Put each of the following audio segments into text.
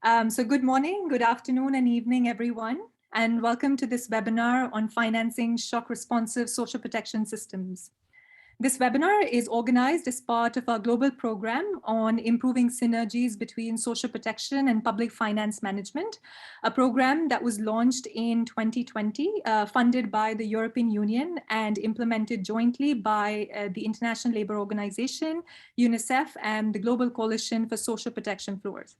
So good morning, good afternoon and evening, everyone, and welcome to this webinar on financing shock-responsive social protection systems. This webinar is organized as part of our global program on improving synergies between social protection and public finance management, a program that was launched in 2020, funded by the European Union and implemented jointly by the International Labour Organization, UNICEF, and the Global Coalition for Social Protection Floors.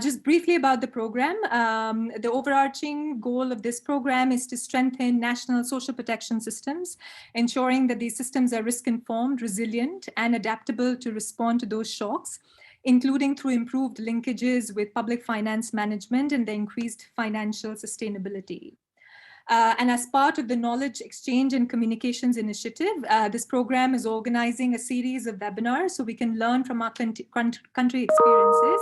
Just briefly about the program, the overarching goal of this program is to strengthen national social protection systems, ensuring that these systems are risk-informed, resilient, and adaptable to respond to those shocks, including through improved linkages with public finance management and the increased financial sustainability. And as part of the Knowledge Exchange and Communications Initiative, this program is organizing a series of webinars so we can learn from our country experiences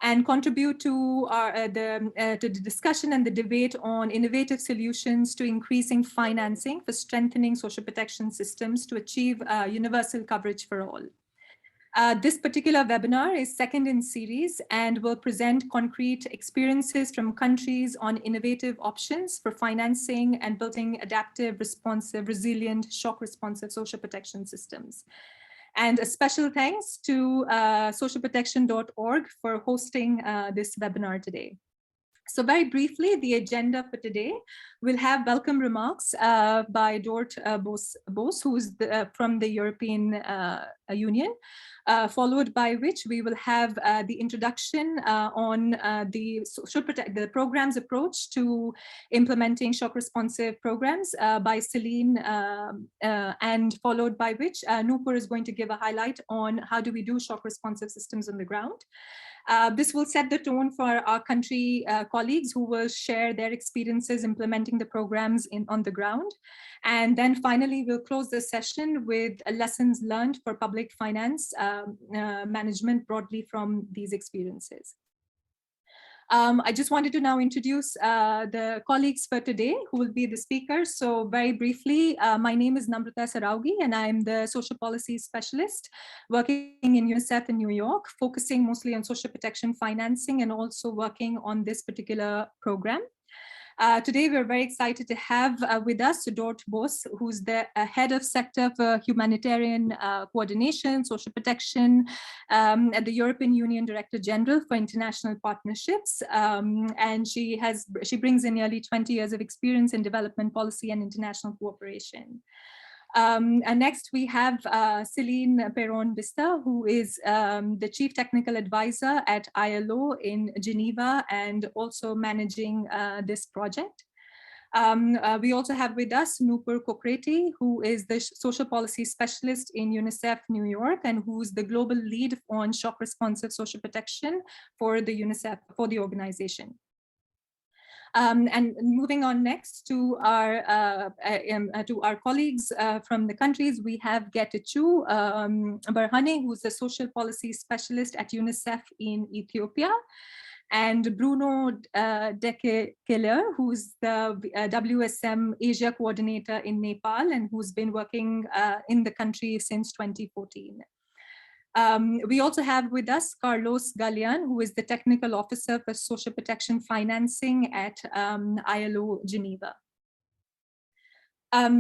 and contribute to the discussion and the debate on innovative solutions to increasing financing for strengthening social protection systems to achieve universal coverage for all. This particular webinar is second in series and will present concrete experiences from countries on innovative options for financing and building adaptive, responsive, resilient, shock-responsive social protection systems. And a special thanks to socialprotection.org for hosting this webinar today. So very briefly, the agenda for today, we'll have welcome remarks by Doerte Bosse, who is from the European Union, followed by which we will have the introduction on the program's approach to implementing shock-responsive programs by Celine, and followed by which Nupur is going to give a highlight on how do we do shock-responsive systems on the ground. This will set the tone for our country colleagues who will share their experiences implementing the programs on the ground. And then finally, we'll close the session with lessons learned for public finance management broadly from these experiences. I just wanted to now introduce the colleagues for today who will be the speakers. So very briefly, my name is Namrata Saraugi and I'm the social policy specialist working in UNICEF in New York, focusing mostly on social protection financing and also working on this particular program. Today, we're very excited to have with us Doerte Bosse, who's the head of sector for humanitarian coordination, social protection at the European Union Directorate-General for International Partnerships. And she brings in nearly 20 years of experience in development policy and international cooperation. And next we have Celine Perron-Bista, who is the Chief Technical Advisor at ILO in Geneva and also managing this project. We also have with us Nupur Kokreti, who is the Social Policy Specialist in UNICEF New York and who's the global lead on shock responsive social protection for the UNICEF, for the organization. And moving on next to our colleagues from the countries, we have Getachew Barhane, who's a social policy specialist at UNICEF in Ethiopia, and Bruno Dekeler, who's the WSM Asia coordinator in Nepal and who's been working in the country since 2014. We also have with us Carlos Galian, who is the Technical Officer for Social Protection Financing at ILO Geneva.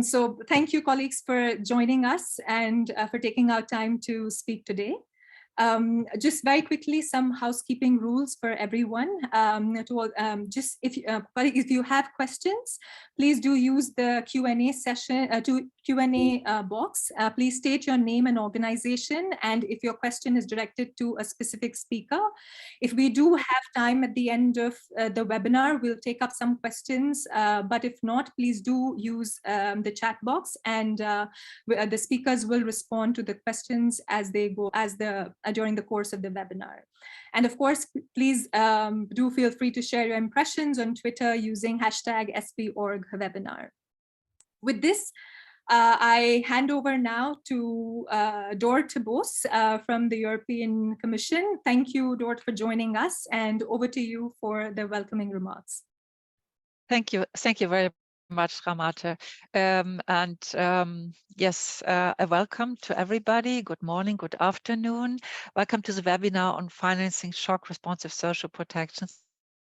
So thank you, colleagues, for joining us and for taking our time to speak today. Just very quickly, some housekeeping rules for everyone. Just if you have questions, please do use the Q&A session Q&A box. Please state your name and organization, and if your question is directed to a specific speaker. If we do have time at the end of the webinar, we'll take up some questions, but if not, please do use the chat box, and the speakers will respond to the questions as they go, during the course of the webinar. And of course, please do feel free to share your impressions on Twitter using #SPOrgWebinar. With this, I hand over now to Doerte Bosse from the European Commission. Thank you, Doerte, for joining us, and over to you for the welcoming remarks. Thank you very much, Ramate. Yes, a welcome to everybody. Good morning, good afternoon. Welcome to the webinar on financing shock responsive social protection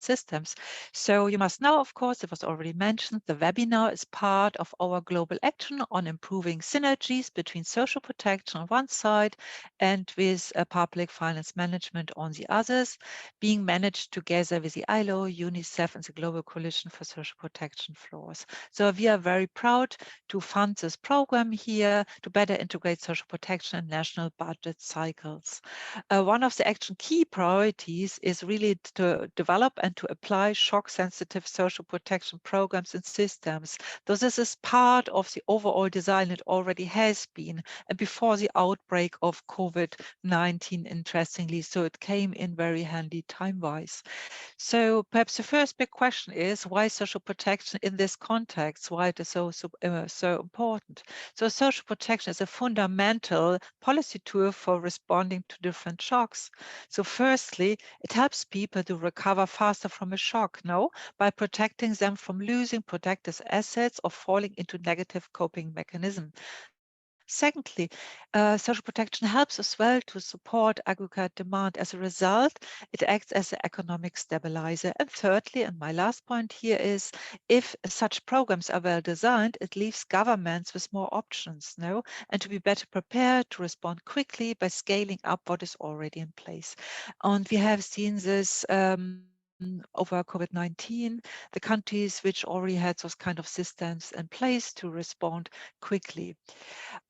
systems. So you must know, of course, it was already mentioned, the webinar is part of our global action on improving synergies between social protection on one side and with public finance management on the others, being managed together with the ILO, UNICEF, and the Global Coalition for Social Protection Floors. So we are very proud to fund this program here to better integrate social protection in national budget cycles. One of the action key priorities is really to develop and to apply shock-sensitive social protection programs and systems. So this is part of the overall design. It already has been, and before the outbreak of COVID-19, interestingly, so it came in very handy time-wise. So perhaps the first big question is why social protection in this context, why it is so important. So social protection is a fundamental policy tool for responding to different shocks. So firstly, it helps people to recover faster from a shock, no, by protecting them from losing protected assets or falling into negative coping mechanism. Secondly, social protection helps as well to support aggregate demand. As a result, it acts as an economic stabilizer. And thirdly, and my last point here is, if such programs are well designed, it leaves governments with more options, no, and to be better prepared to respond quickly by scaling up what is already in place. And we have seen this over COVID-19, the countries which already had those kind of systems in place to respond quickly.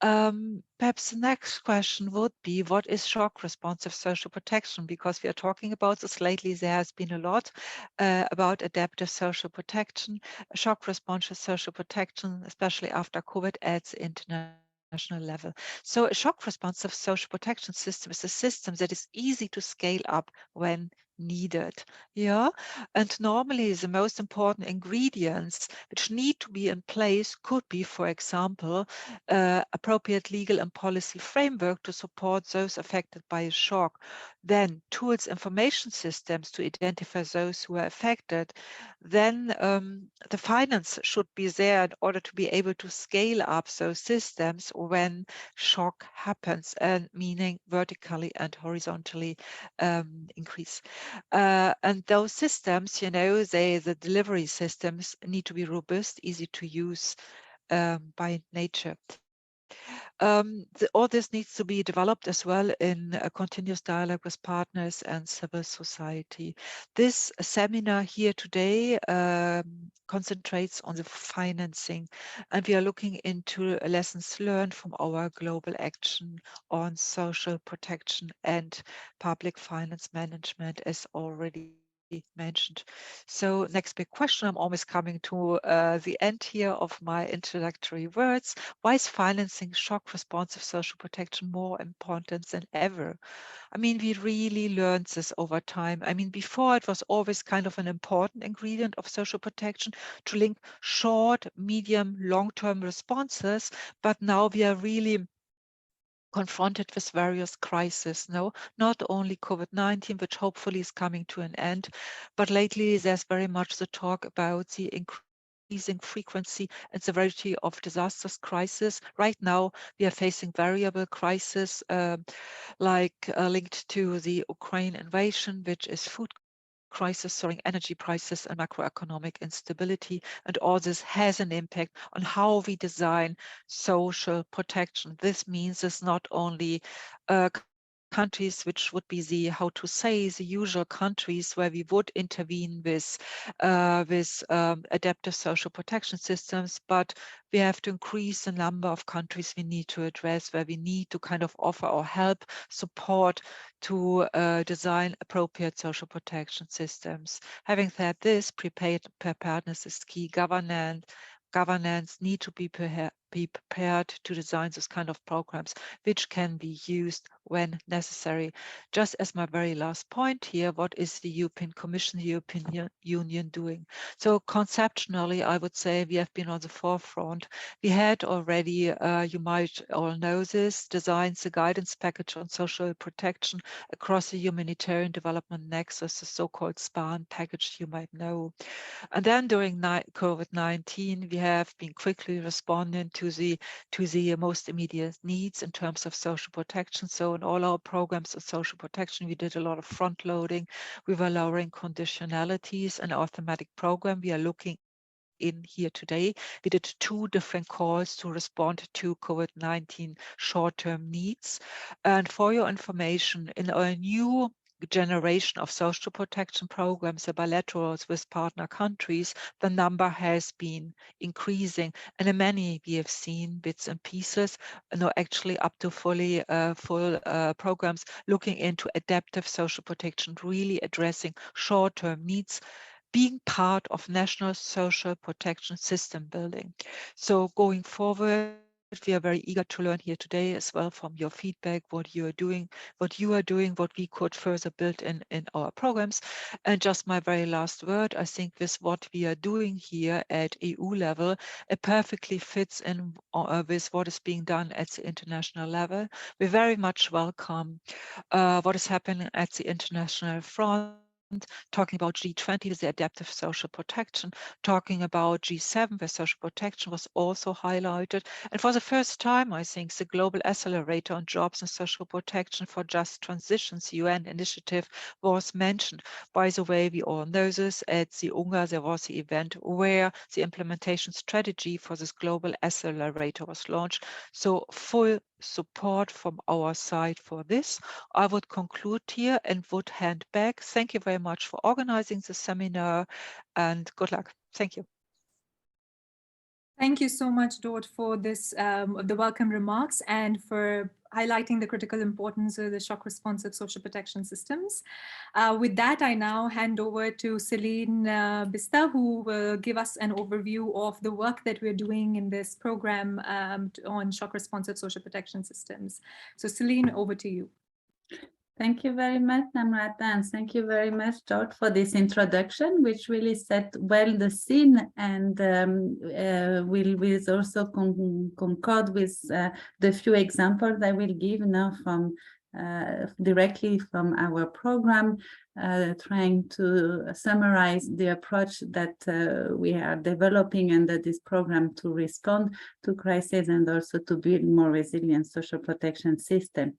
Perhaps the next question would be, what is shock responsive social protection? Because we are talking about this lately, there has been a lot about adaptive social protection, shock responsive social protection, especially after COVID at the international level. So a shock responsive social protection system is a system that is easy to scale up when needed. Yeah, and normally the most important ingredients which need to be in place could be, for example, appropriate legal and policy framework to support those affected by a shock, then tools, information systems to identify those who are affected, then the finance should be there in order to be able to scale up those systems when shock happens, and meaning vertically and horizontally increase. And those systems, the delivery systems need to be robust, easy to use by nature. All this needs to be developed as well in a continuous dialogue with partners and civil society. This seminar here today concentrates on the financing, and we are looking into lessons learned from our global action on social protection and public finance management, as already mentioned. So next big question, I'm almost coming to the end here of my introductory words. Why is financing shock responsive social protection more important than ever? I mean, we really learned this over time. I mean, before it was always kind of an important ingredient of social protection to link short, medium, long-term responses, but now we are really confronted with various crises, no, not only COVID-19, which hopefully is coming to an end, but lately there's very much the talk about the increasing frequency and severity of disasters crisis. Right now, we are facing variable crises linked to the Ukraine invasion, which is food crisis, soaring energy prices, and macroeconomic instability. And all this has an impact on how we design social protection. This means it's not only countries which would be how to say, the usual countries where we would intervene with adaptive social protection systems, but we have to increase the number of countries we need to address, where we need to kind of offer or help support to design appropriate social protection systems. Having said this, preparedness is key. Governance need to be be prepared to design this kind of programs which can be used when necessary. Just as my very last point here, what is the European Commission, the European Union doing? So conceptually, I would say we have been on the forefront. We had already, you might all know this, designed the guidance package on social protection across the humanitarian development nexus, the so-called SPAN package you might know. And then during COVID-19, we have been quickly responding to the most immediate needs in terms of social protection. So in all our programs of social protection, we did a lot of front loading. We were lowering conditionalities. In our thematic program, we are looking in here today. We did 2 different calls to respond to COVID-19 short-term needs. And for your information, in our new generation of social protection programs, the bilaterals with partner countries, the number has been increasing. And in many, we have seen bits and pieces, actually up to full programs looking into adaptive social protection, really addressing short-term needs, being part of national social protection system building. So going forward, we are very eager to learn here today as well from your feedback, what you are doing, what we could further build in our programs. And just my very last word, I think with what we are doing here at EU level, it perfectly fits in with what is being done at the international level. We very much welcome what is happening at the international front, talking about G20 with the adaptive social protection, talking about G7 where social protection was also highlighted. And for the first time, I think the Global Accelerator on Jobs and Social Protection for Just Transitions UN initiative was mentioned. By the way, we all know this. At the UNGA, there was the event where the implementation strategy for this Global Accelerator was launched. So full support from our side for this. I would conclude here and would hand back. Thank you very much for organizing the seminar and good luck. Thank you. Thank you so much, Doerte, for this, the welcome remarks and for highlighting the critical importance of the shock responsive social protection systems. With that, I now hand over to Celine Bista, who will give us an overview of the work that we're doing in this program on shock responsive social protection systems. So Celine, over to you. Thank you very much, Namrata, and thank you very much, Doerte, for this introduction, which really set well the scene and will also concord with the few examples I will give now from directly from our program, trying to summarize the approach that we are developing under this program to respond to crises and also to build more resilient social protection system.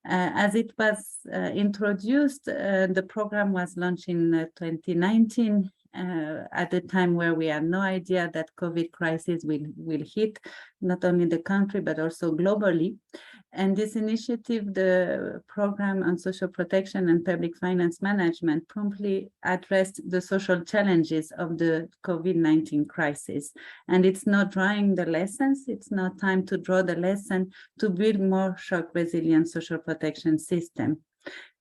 As it was introduced, the program was launched in 2019 at a time where we had no idea that COVID crisis will hit not only the country, but also globally. And this initiative, the program on social protection and public finance management, promptly addressed the social challenges of the COVID-19 crisis. And it's not drawing the lessons, it's not time to draw the lesson to build more shock resilient social protection system.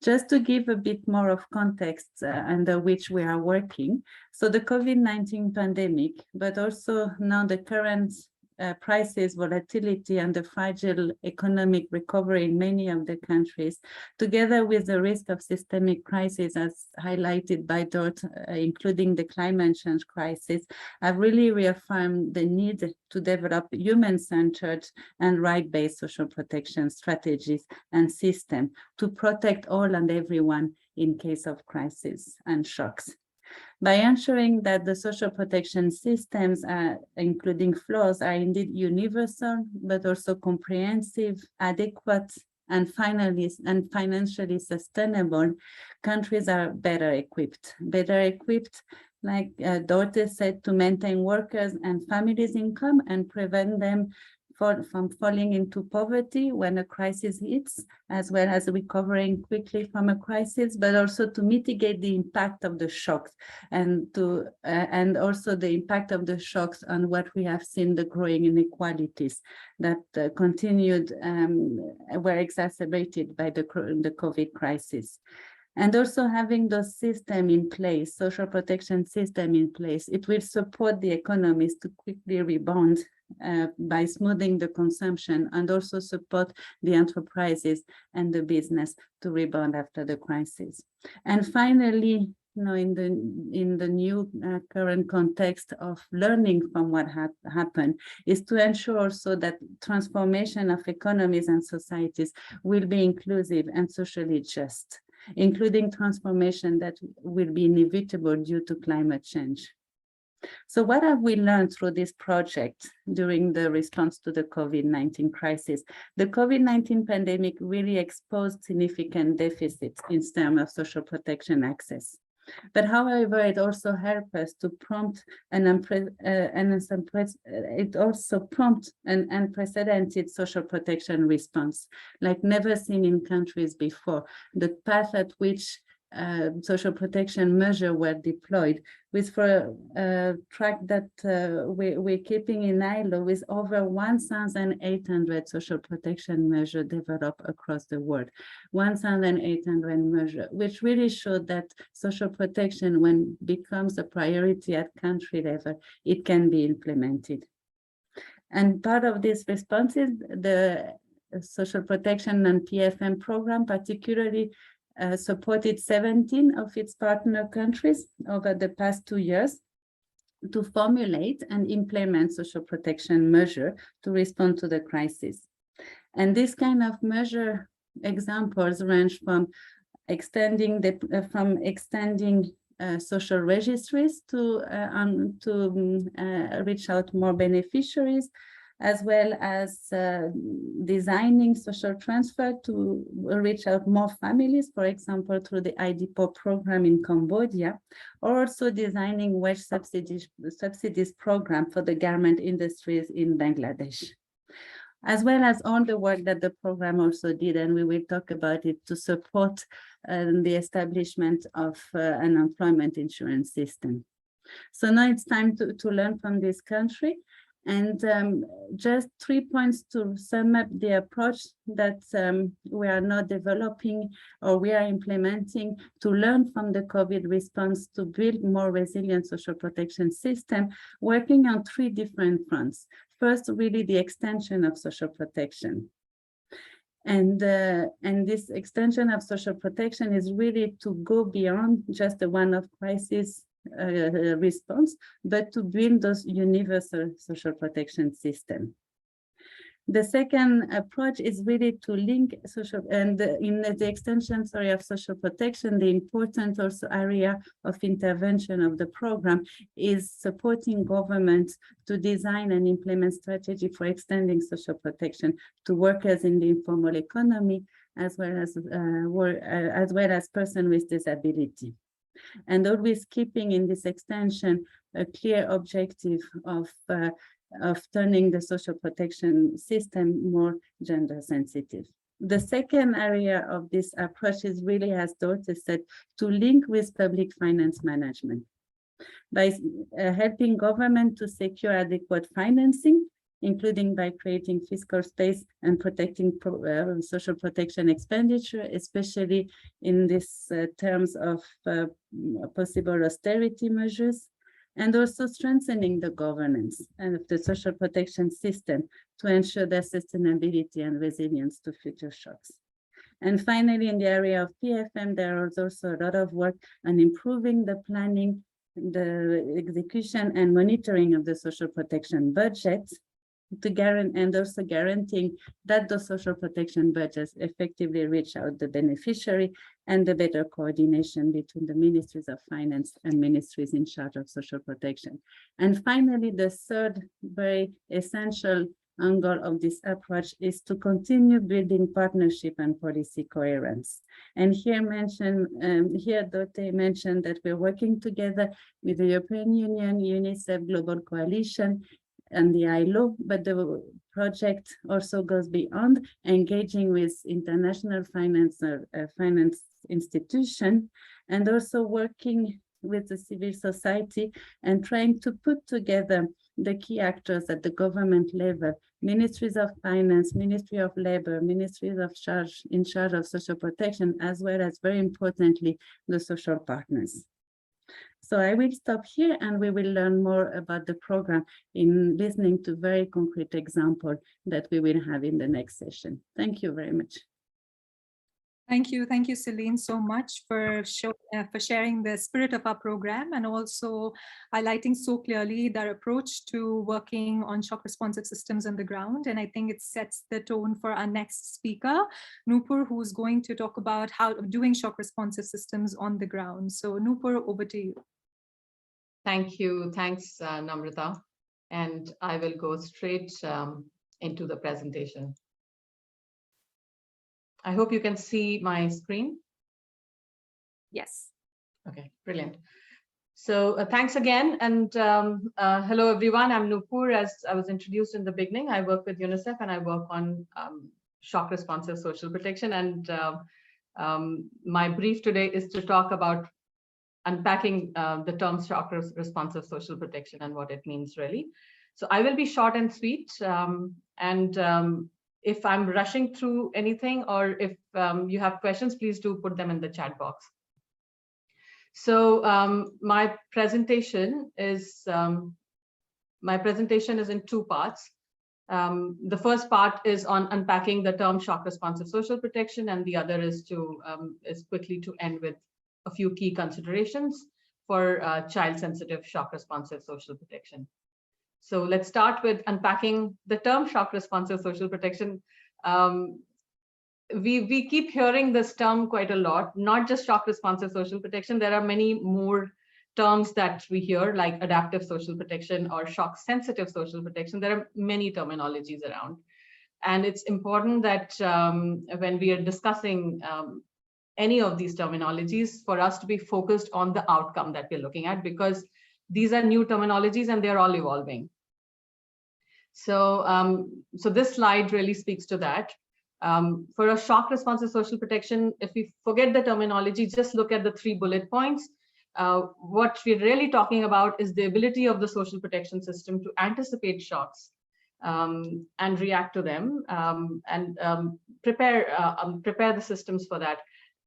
Just to give a bit more of context under which we are working. So the COVID-19 pandemic, but also now the current prices, volatility, and the fragile economic recovery in many of the countries, together with the risk of systemic crises, as highlighted by Doerte, including the climate change crisis, have really reaffirmed the need to develop human-centered and right-based social protection strategies and systems to protect all and everyone in case of crisis and shocks. By ensuring that the social protection systems, including flaws, are indeed universal, but also comprehensive, adequate, and financially sustainable, countries are better equipped, like Doerte said, to maintain workers' and families' income and prevent them from falling into poverty when a crisis hits, as well as recovering quickly from a crisis, but also to mitigate the impact of the shocks and also the impact of the shocks on what we have seen, the growing inequalities that were exacerbated by the COVID crisis. And also having those systems in place, social protection system in place, it will support the economies to quickly rebound by smoothing the consumption, and also support the enterprises and the business to rebound after the crisis. And finally, in the new current context of learning from what happened, is to ensure also that transformation of economies and societies will be inclusive and socially just, including transformation that will be inevitable due to climate change. So what have we learned through this project during the response to the COVID-19 crisis? The COVID-19 pandemic really exposed significant deficits in terms of social protection access. But however, it also helped us to prompt an unprecedented social protection response, like never seen in countries before. The path at which social protection measures were deployed, with for a track that we're keeping in ILO, with over 1,800 social protection measures developed across the world. 1,800 measures, which really showed that social protection, when becomes a priority at country level, it can be implemented. And part of this response is the social protection and PFM program, particularly supported 17 of its partner countries over the past 2 years to formulate and implement social protection measures to respond to the crisis. And this kind of measure examples range from extending social registries to reach out more beneficiaries, as well as designing social transfer to reach out more families, for example, through the IDPO program in Cambodia, or also designing wage subsidies program for the garment industries in Bangladesh, as well as all the work that the program also did, and we will talk about it, to support the establishment of an employment insurance system. So now it's time to learn from this country. And just 3 points to sum up the approach that we are now developing or we are implementing to learn from the COVID response to build more resilient social protection system, working on 3 different fronts. First, really the extension of social protection. And this extension of social protection is really to go beyond just the one-off crisis response, but to build those universal social protection system. The second approach is really to link social, and in the extension, of social protection, the important also area of intervention of the program is supporting governments to design and implement strategy for extending social protection to workers in the informal economy, as well as persons with disability. And always keeping in this extension a clear objective of turning the social protection system more gender sensitive. The second area of this approach is really, as Doerte said, to link with public finance management by helping government to secure adequate financing, including by creating fiscal space and protecting social protection expenditure, especially in this terms of possible austerity measures, and also strengthening the governance and of the social protection system to ensure their sustainability and resilience to future shocks. And finally, in the area of PFM, there is also a lot of work on improving the planning, the execution and monitoring of the social protection budget, to guarantee, and also guaranteeing that the social protection budgets effectively reach out the beneficiary, and the better coordination between the ministries of finance and ministries in charge of social protection. And finally, the third very essential angle of this approach is to continue building partnership and policy coherence. And here Doerte mentioned that we're working together with the European Union, UNICEF, Global Coalition, and the ILO, but the project also goes beyond, engaging with international finance institution, and also working with the civil society and trying to put together the key actors at the government level, ministries of finance, Ministry of Labor, ministries in charge of social protection, as well as, very importantly, the social partners. So I will stop here and we will learn more about the program in listening to very concrete example that we will have in the next session. Thank you very much. Thank you, Celine, so much for sharing the spirit of our program and also highlighting so clearly their approach to working on shock responsive systems on the ground. And I think it sets the tone for our next speaker, Nupur, who's going to talk about how doing shock responsive systems on the ground. So Nupur, over to you. Thank you. Thanks, Namrata. And I will go straight into the presentation. I hope you can see my screen. Yes. Okay, brilliant. So thanks again. And hello, everyone. I'm Nupur. As I was introduced in the beginning, I work with UNICEF and I work on shock responsive social protection. And my brief today is to talk about unpacking the term shock responsive social protection and what it means really. So I will be short and sweet. If I'm rushing through anything or if you have questions, please do put them in the chat box. So my presentation is in two parts. The first part is on unpacking the term shock responsive social protection, and the other is quickly to end with a few key considerations for child-sensitive shock responsive social protection. So let's start with unpacking the term shock responsive social protection. We keep hearing this term quite a lot, not just shock responsive social protection. There are many more terms that we hear, like adaptive social protection or shock sensitive social protection. There are many terminologies around. And it's important that when we are discussing any of these terminologies, for us to be focused on the outcome that we're looking at, because these are new terminologies and they're all evolving. So, so this slide really speaks to that. For a shock responsive social protection, if we forget the terminology, just look at the 3 bullet points. What we're really talking about is the ability of the social protection system to anticipate shocks and react to them and prepare the systems for that.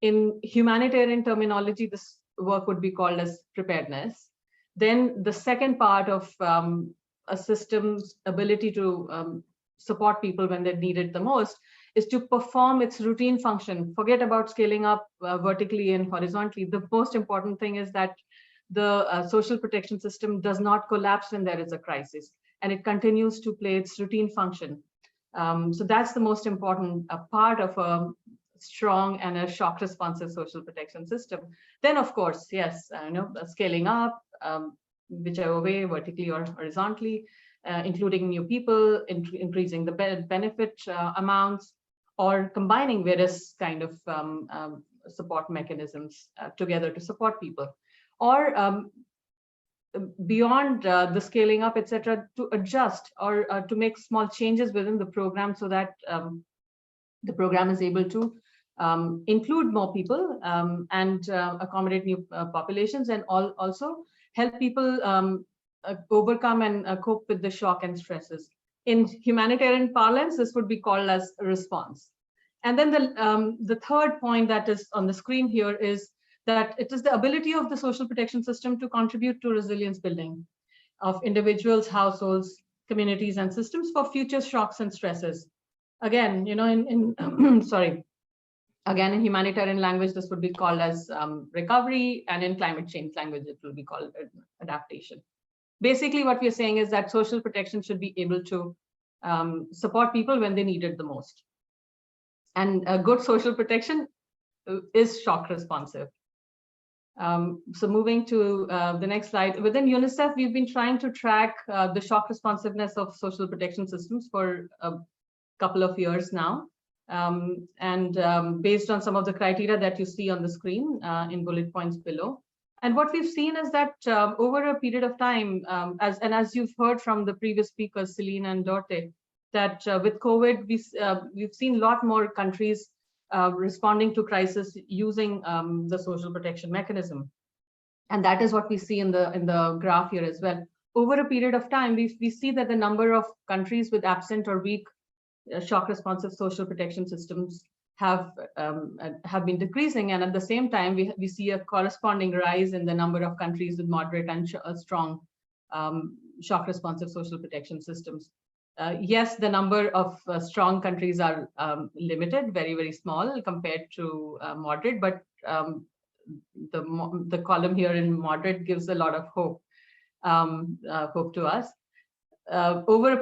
In humanitarian terminology, this work would be called as preparedness. Then the second part of a system's ability to support people when they need it the most is to perform its routine function. Forget about scaling up vertically and horizontally. The most important thing is that the social protection system does not collapse when there is a crisis, and it continues to play its routine function. So that's the most important part of a strong and a shock responsive social protection system. Then, of course, yes, scaling up, whichever way, vertically or horizontally, including new people, increasing the benefit amounts, or combining various kind of support mechanisms together to support people, or beyond the scaling up, etc., to adjust or to make small changes within the program so that the program is able to include more people and accommodate new populations, and also help people overcome and cope with the shock and stresses. In humanitarian parlance, this would be called as a response. And then the third point that is on the screen here is that it is the ability of the social protection system to contribute to resilience building of individuals, households, communities, and systems for future shocks and stresses. Again, again, in humanitarian language, this would be called as recovery, and in climate change language, it will be called adaptation. Basically, what we're saying is that social protection should be able to support people when they need it the most. And good social protection is shock responsive. So moving to the next slide, within UNICEF, we've been trying to track the shock responsiveness of social protection systems for a couple of years now. Based on some of the criteria that you see on the screen in bullet points below. And what we've seen is that over a period of time, as you've heard from the previous speakers, Celine and Doerte, that with COVID, we've seen a lot more countries responding to crisis using the social protection mechanism. And that is what we see in the graph here as well. Over a period of time, we see that the number of countries with absent or weak shock responsive social protection systems have been decreasing, and at the same time we see a corresponding rise in the number of countries with moderate and strong shock responsive social protection systems. Yes, the number of strong countries are limited, very small compared to moderate, but the column here in moderate gives a lot of hope to us. Over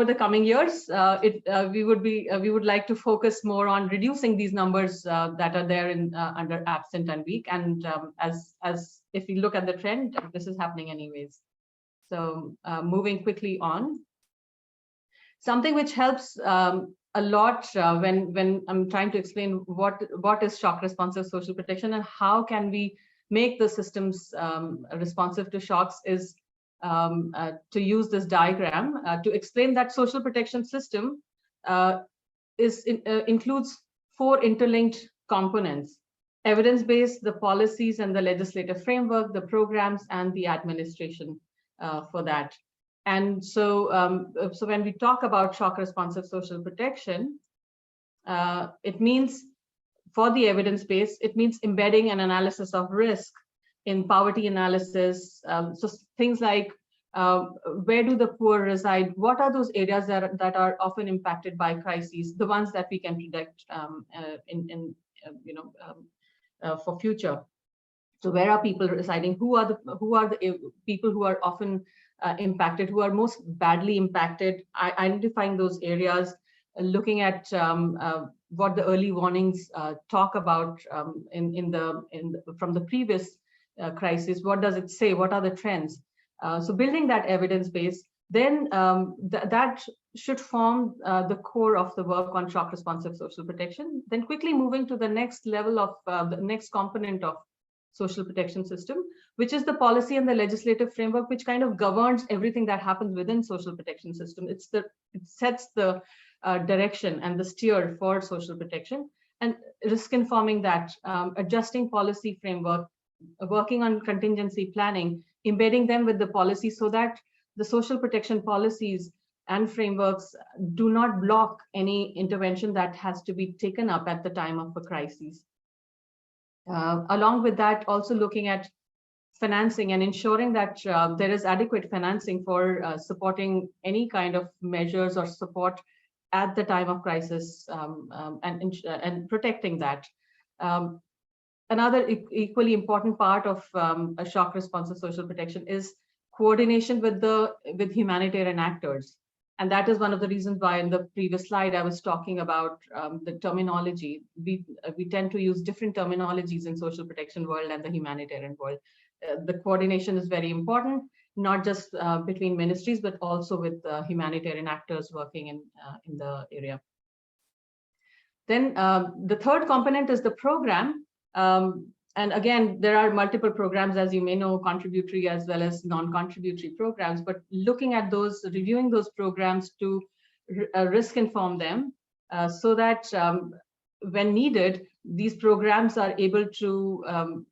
the coming years, we would like to focus more on reducing these numbers that are there in under absent and weak, and as if we look at the trend, this is happening anyways. So moving quickly on, something which helps a lot when I'm trying to explain what is shock responsive social protection and how can we make the systems responsive to shocks is to use this diagram to explain that social protection system includes 4 interlinked components: evidence-based, the policies and the legislative framework, the programs, and the administration for that. And so, so when we talk about shock responsive social protection, it means, for the evidence base, it means embedding an analysis of risk in poverty analysis. So things like where do the poor reside? What are those areas that are often impacted by crises? The ones that we can predict for future. So where are people residing? Who are the people who are often impacted, who are most badly impacted? Identifying those areas, looking at what the early warnings talk about from the previous crisis. What does it say? What are the trends? So building that evidence base, then that should form the core of the work on shock responsive social protection. Then quickly moving to the next level of the next component of social protection system, which is the policy and the legislative framework, which kind of governs everything that happens within social protection system. It sets the direction and the steer for social protection, and risk informing that, adjusting policy framework, working on contingency planning, embedding them with the policy so that the social protection policies and frameworks do not block any intervention that has to be taken up at the time of a crisis. Along with that, also looking at financing and ensuring that there is adequate financing for supporting any kind of measures or support at the time of crisis, and protecting that. Another equally important part of a shock responsive social protection is coordination with humanitarian actors. And that is one of the reasons why in the previous slide I was talking about the terminology. We tend to use different terminologies in social protection world and the humanitarian world. The coordination is very important, not just between ministries, but also with humanitarian actors working in the area. Then the third component is the program. And again, there are multiple programs, as you may know, contributory as well as non-contributory programs, but looking at those, reviewing those programs to risk inform them so that when needed, these programs are able to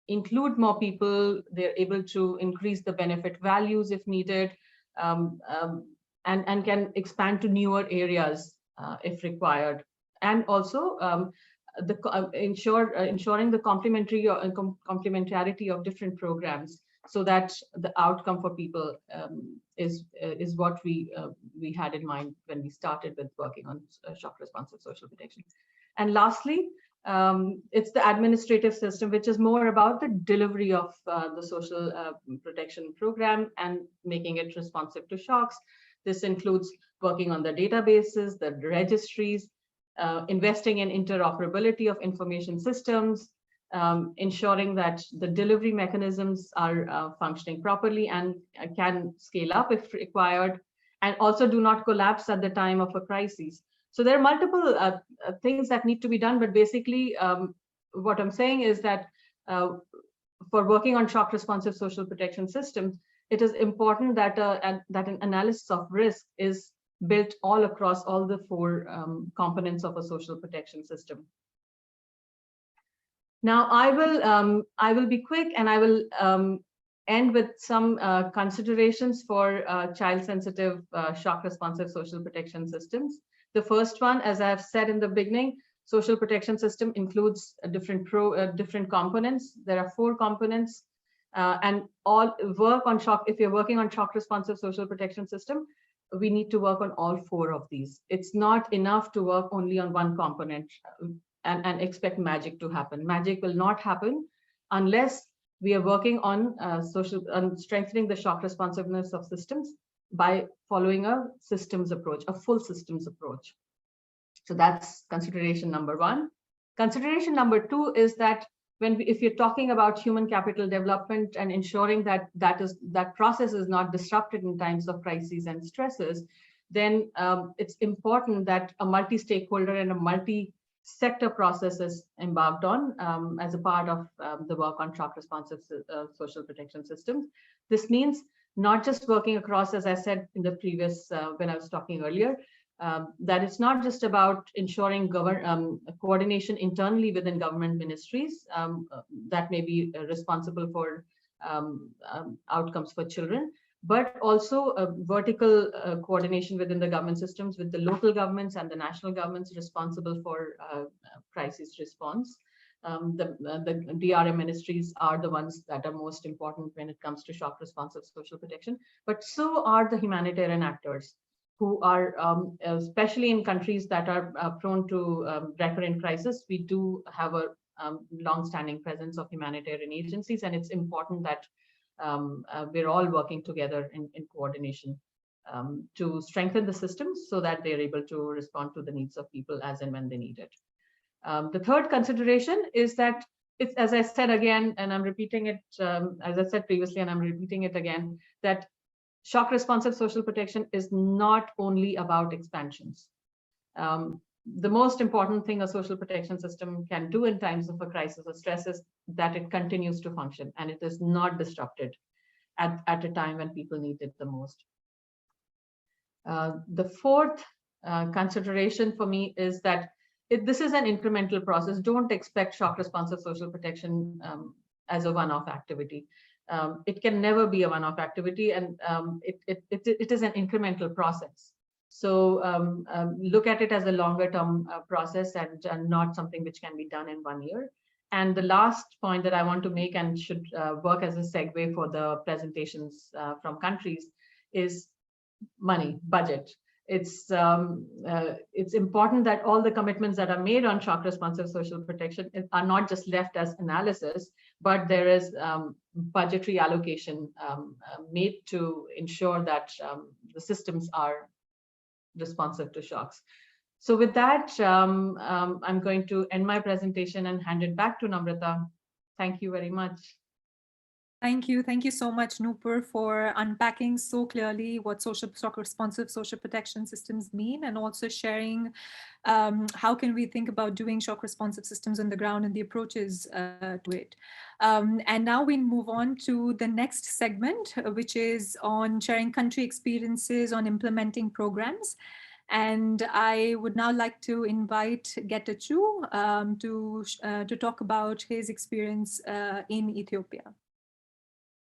include more people, they're able to increase the benefit values if needed, and can expand to newer areas if required. And also ensuring the complementarity of different programs so that the outcome for people is what we had in mind when we started with working on shock responsive social protection. And lastly, it's the administrative system, which is more about the delivery of the social protection program and making it responsive to shocks. This includes working on the databases, the registries, investing in interoperability of information systems, ensuring that the delivery mechanisms are functioning properly and can scale up if required, and also do not collapse at the time of a crisis. So there are multiple things that need to be done, but basically what I'm saying is that for working on shock responsive social protection systems, it is important that an analysis of risk is built all across all the 4 components of a social protection system. Now I will be quick, and I will end with some considerations for child-sensitive shock responsive social protection systems. The first one, as I have said in the beginning, social protection system includes different components. There are 4 components, and all work on shock. If you're working on shock responsive social protection system, we need to work on all 4 of these. It's not enough to work only on one component and expect magic to happen. Magic will not happen unless we are working on strengthening the shock responsiveness of systems by following a systems approach, a full systems approach. So that's consideration number 1. Consideration number 2 is that if you're talking about human capital development and ensuring that that process is not disrupted in times of crises and stresses, then it's important that a multi-stakeholder and a multi-sector process is embarked on as a part of the work on shock responsive social protection systems. This means not just working across, as I said in the previous, when I was talking earlier, that it's not just about ensuring coordination internally within government ministries that may be responsible for outcomes for children, but also a vertical coordination within the government systems with the local governments and the national governments responsible for crisis response. The DRM ministries are the ones that are most important when it comes to shock responsive social protection, but so are the humanitarian actors who are, especially in countries that are prone to recurrent crisis. We do have a long-standing presence of humanitarian agencies, and it's important that we're all working together in coordination to strengthen the systems so that they're able to respond to the needs of people as and when they need it. The third consideration is that it's, as I said again, and I'm repeating it, as I said previously, and I'm repeating it again, that shock responsive social protection is not only about expansions. The most important thing a social protection system can do in times of a crisis or stress is that it continues to function and it is not disrupted at a time when people need it the most. The fourth consideration for me is that this is an incremental process. Don't expect shock responsive social protection as a one-off activity. It can never be a one-off activity, and it is an incremental process. So look at it as a longer-term process and not something which can be done in 1 year. And the last point that I want to make, and should work as a segue for the presentations from countries, is money, budget. It's important that all the commitments that are made on shock responsive social protection are not just left as analysis, but there is budgetary allocation made to ensure that the systems are responsive to shocks. So with that, I'm going to end my presentation and hand it back to Namrata. Thank you very much. Thank you. Thank you so much, Nupur, for unpacking so clearly what shock responsive social protection systems mean, and also sharing how can we think about doing shock responsive systems on the ground and the approaches to it. And now we move on to the next segment, which is on sharing country experiences on implementing programs. And I would now like to invite Getachew to talk about his experience in Ethiopia.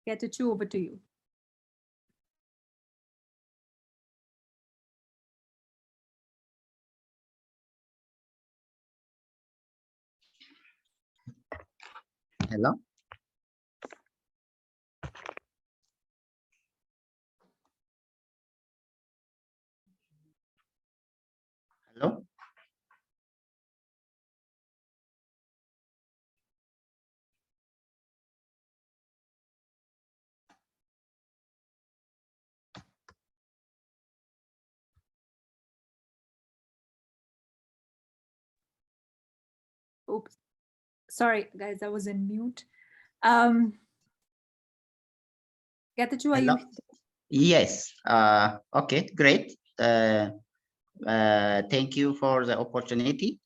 Getachew, over to you. Hello. Hello. Oops. Sorry, guys, I was in mute. Getachew, are you? Yes. Okay, great. Thank you for the opportunity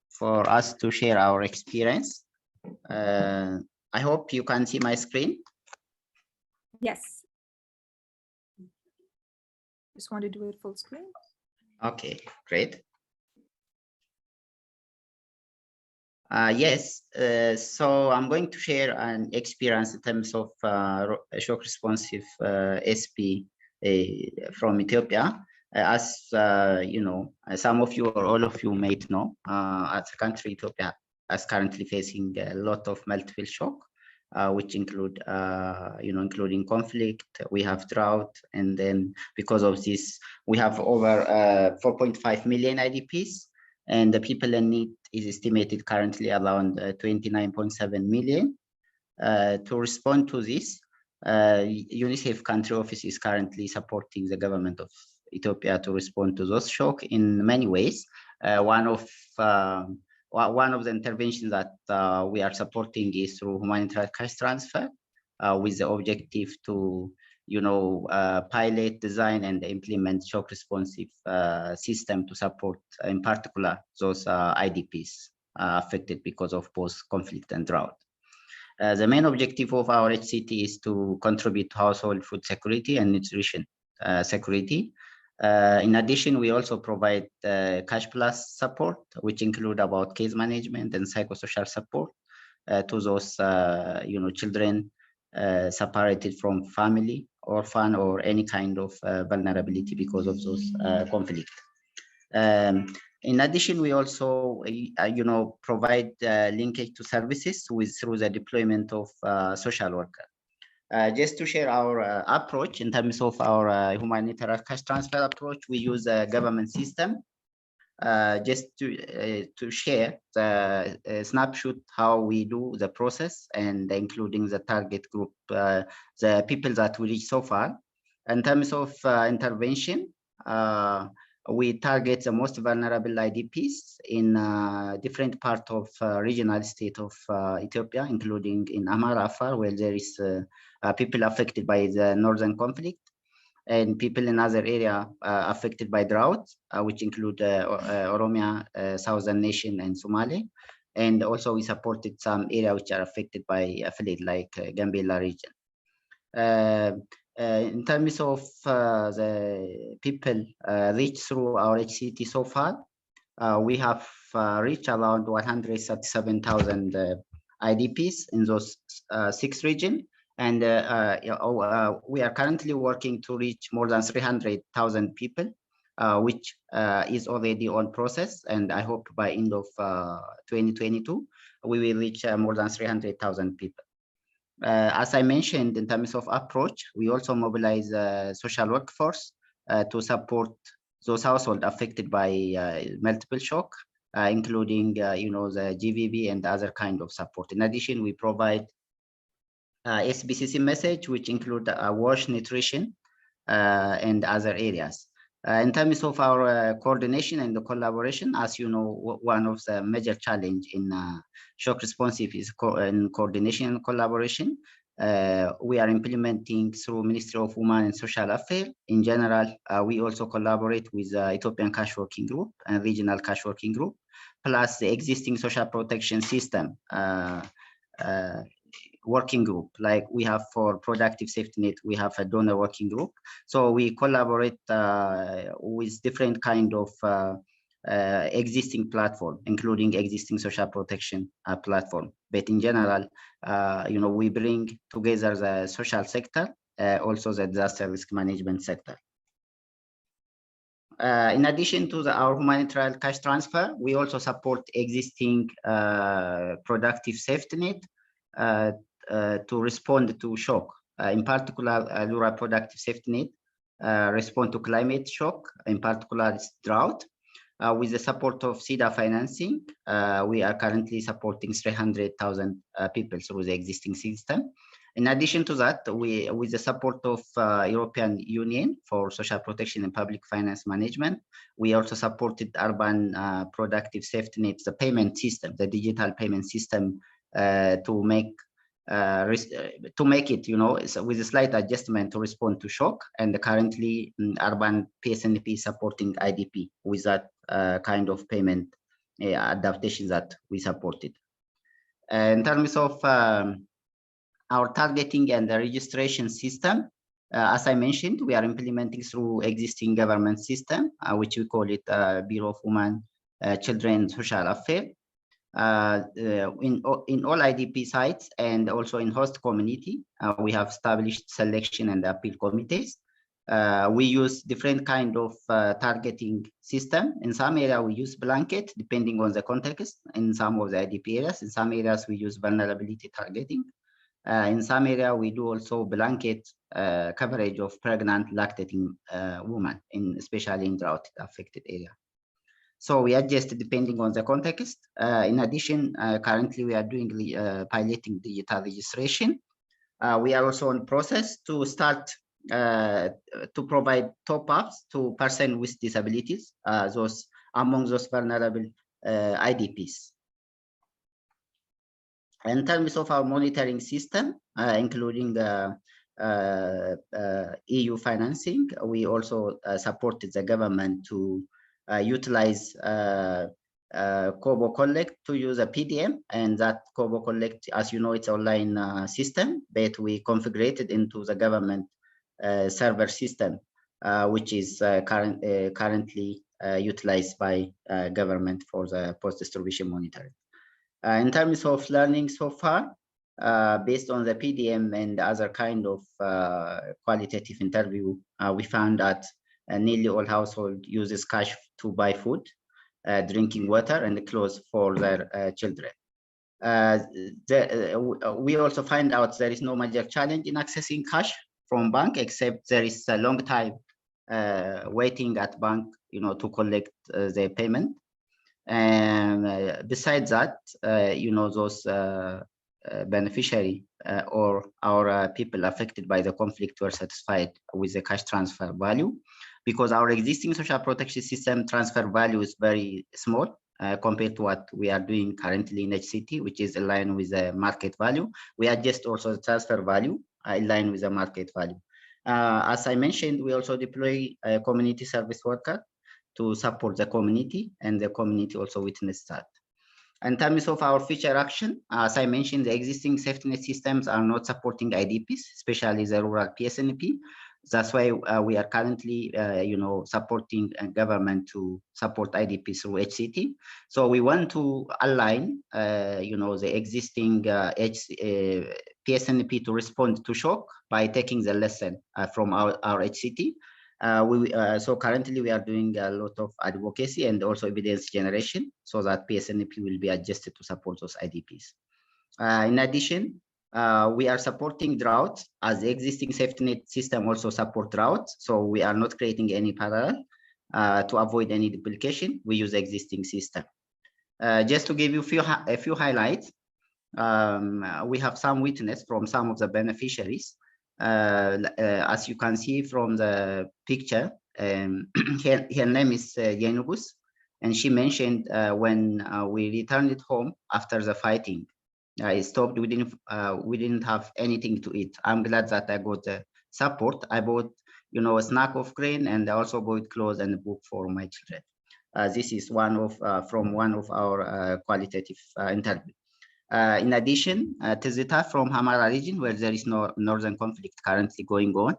for us to share our experience. I hope you can see my screen. Yes. Just want to do it full screen. Okay, great. Yes, so I'm going to share an experience in terms of shock responsive SP from Ethiopia. As you know, some of you or all of you may know, as a country, Ethiopia is currently facing a lot of multiple shock, which include, including conflict. We have drought, and then because of this, we have over 4.5 million IDPs, and the people in need is estimated currently around 29.7 million. To respond to this, UNICEF country office is currently supporting the government of Ethiopia to respond to those shocks in many ways. One of the interventions that we are supporting is through humanitarian cash transfer, with the objective to, pilot, design, and implement shock responsive system to support, in particular, those IDPs affected because of both conflict and drought. The main objective of our HCT is to contribute to household food security and nutrition security. In addition, we also provide cash plus support, which include about case management and psychosocial support to those children separated from family, orphan, or any kind of vulnerability because of those conflict. In addition, we also, provide linkage to services through the deployment of social worker. Just to share our approach in terms of our humanitarian cash transfer approach, we use a government system. Just to share the snapshot how we do the process, and including the target group, the people that we reach so far. In terms of intervention, we target the most vulnerable IDPs in different parts of regional state of Ethiopia, including in Amhara, Afar, where there is people affected by the northern conflict, and people in other area affected by drought, which include Oromia, Southern Nation, and Somali. And also we supported some area which are affected by affiliate like Gambela region. In terms of the people reached through our HCT so far, we have reached around 137,000 IDPs in those 6 regions. And we are currently working to reach more than 300,000 people, which is already on process. And I hope by end of 2022, we will reach more than 300,000 people. As I mentioned, in terms of approach, we also mobilize social workforce to support those households affected by multiple shock, including the GVB and other kind of support. In addition, we provide SBCC message, which include wash, nutrition, and other areas. In terms of our coordination and the collaboration, as you know, one of the major challenge in shock responsive is in coordination and collaboration. We are implementing through Ministry of Women and Social Affairs. In general, we also collaborate with Ethiopian Cash Working Group and Regional Cash Working Group, plus the existing social protection system working group, like we have for productive safety net, we have a donor working group. So we collaborate with different kind of existing platform, including existing social protection platform. But in general, we bring together the social sector, also the disaster risk management sector. In addition to our humanitarian cash transfer, we also support existing productive safety net to respond to shock. In particular, rural productive safety net respond to climate shock, in particular drought. With the support of SIDA financing, we are currently supporting 300,000 people through the existing system. In addition to that, with the support of European Union for social protection and public finance management, we also supported urban productive safety nets, the payment system, the digital payment system, to make it, with a slight adjustment to respond to shock. And currently, urban PSNP is supporting IDP with that kind of payment adaptation that we supported. In terms of our targeting and the registration system, as I mentioned, we are implementing through existing government system, which we call it Bureau of Women, Children, and Social Affairs. In all IDP sites and also in host community, we have established selection and appeal committees. We use different kind of targeting system. In some area, we use blanket, depending on the context. In some of the IDP areas, in some areas, we use vulnerability targeting. In some area, we do also blanket coverage of pregnant lactating women, especially in drought-affected area. So we adjust depending on the context. In addition, currently we are doing piloting digital registration. We are also in process to start to provide top-ups to persons with disabilities, those among those vulnerable IDPs. In terms of our monitoring system, including EU financing, we also supported the government to utilize Kobo Collect to use a PDM, and that Kobo Collect, as you know, it's online system, but we configured it into the government server system, which is currently utilized by government for the post-distribution monitoring. In terms of learning so far, based on the PDM and other kind of qualitative interview, we found that nearly all households uses cash to buy food, drinking water, and clothes for their children. We also find out there is no major challenge in accessing cash from bank, except there is a long time waiting at bank, to collect the payment. And besides that, those beneficiary or our people affected by the conflict were satisfied with the cash transfer value, because our existing social protection system transfer value is very small compared to what we are doing currently in HCT, which is aligned with the market value. We adjust also the transfer value in line with the market value. As I mentioned, we also deploy a community service worker to support the community, and the community also witnessed that. In terms of our future action, as I mentioned, the existing safety net systems are not supporting IDPs, especially the rural PSNP. That's why we are currently, supporting government to support IDPs through HCT. So we want to align, the existing PSNP to respond to shock by taking the lesson from our HCT. So currently we are doing a lot of advocacy and also evidence generation so that PSNP will be adjusted to support those IDPs. In addition, we are supporting drought, as the existing safety net system also support drought. So we are not creating any parallel to avoid any duplication. We use the existing system. Just to give you a few highlights, we have some witness from some of the beneficiaries. As you can see from the picture, her name is Yenubus, and she mentioned when we returned home after the fighting, it stopped. We didn't have anything to eat. I'm glad that I got the support. I bought, a snack of grain, and I also bought clothes and a book for my children. This is one of from one of our qualitative interview. In addition, Tizita from Hamara region, where there is no northern conflict currently going on,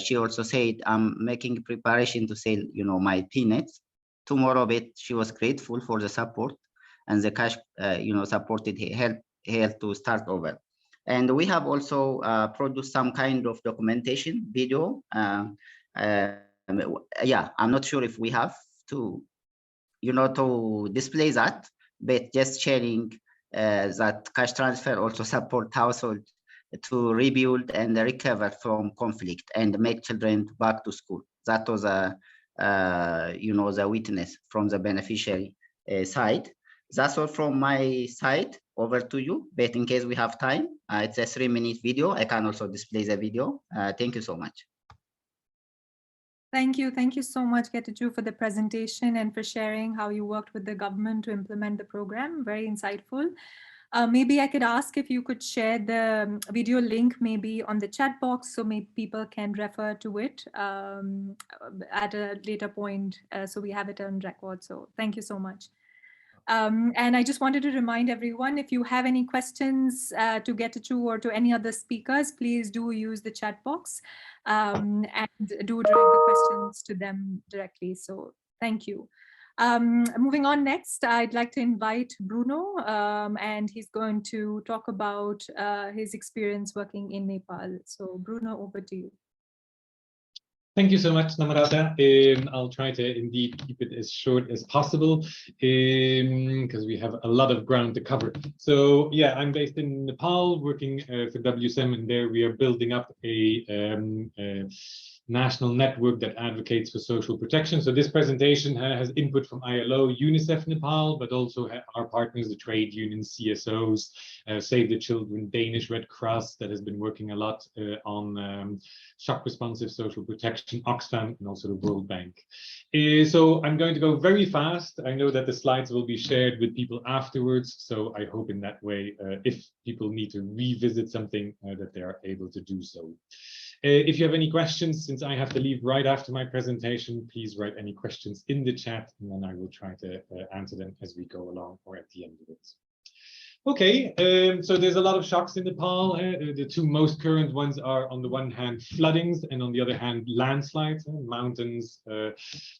she also said, I'm making preparation to sell, my peanuts tomorrow. But she was grateful for the support, and the cash, supported her to start over. And we have also produced some kind of documentation video. Yeah, I'm not sure if we have to, to display that, but just sharing that cash transfer also support household to rebuild and recover from conflict and make children back to school. That was the witness from the beneficiary side. That's all from my side. Over to you. But in case we have time, it's a 3-minute video. I can also display the video. Thank you so much. Thank you. Thank you so much, Getachew, for the presentation and for sharing how you worked with the government to implement the program. Very insightful. Maybe I could ask if you could share the video link maybe on the chat box so maybe people can refer to it at a later point so we have it on record. So thank you so much. And I just wanted to remind everyone, if you have any questions to Getachew or to any other speakers, please do use the chat box and do direct the questions to them directly. So thank you. Moving on next, I'd like to invite Bruno, and he's going to talk about his experience working in Nepal. So Bruno, over to you. Thank you so much, Namrata. I'll try to indeed keep it as short as possible because we have a lot of ground to cover. So yeah, I'm based in Nepal, working for WSM, and there we are building up a national network that advocates for social protection. So this presentation has input from ILO, UNICEF Nepal, but also our partners, the trade unions, CSOs, Save the Children, Danish Red Cross, that has been working a lot on shock responsive social protection, Oxfam, and also the World Bank. So I'm going to go very fast. I know that the slides will be shared with people afterwards, so I hope in that way, if people need to revisit something, that they are able to do so. If you have any questions, since I have to leave right after my presentation, please write any questions in the chat, and then I will try to answer them as we go along or at the end of it. Okay, so there's a lot of shocks in Nepal. The two most current ones are, on the one hand, floodings, and on the other hand, landslides, mountains, a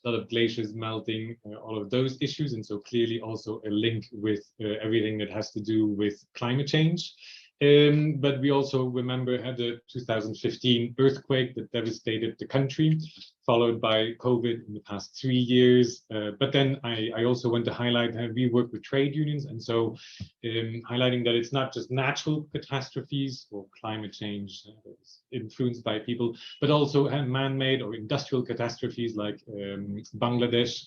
lot of glaciers melting, all of those issues, and so clearly also a link with everything that has to do with climate change. But we also remember the 2015 earthquake that devastated the country, followed by COVID in the past 3 years. But then I also want to highlight how we work with trade unions, and so highlighting that it's not just natural catastrophes or climate change influenced by people, but also man-made or industrial catastrophes like Bangladesh,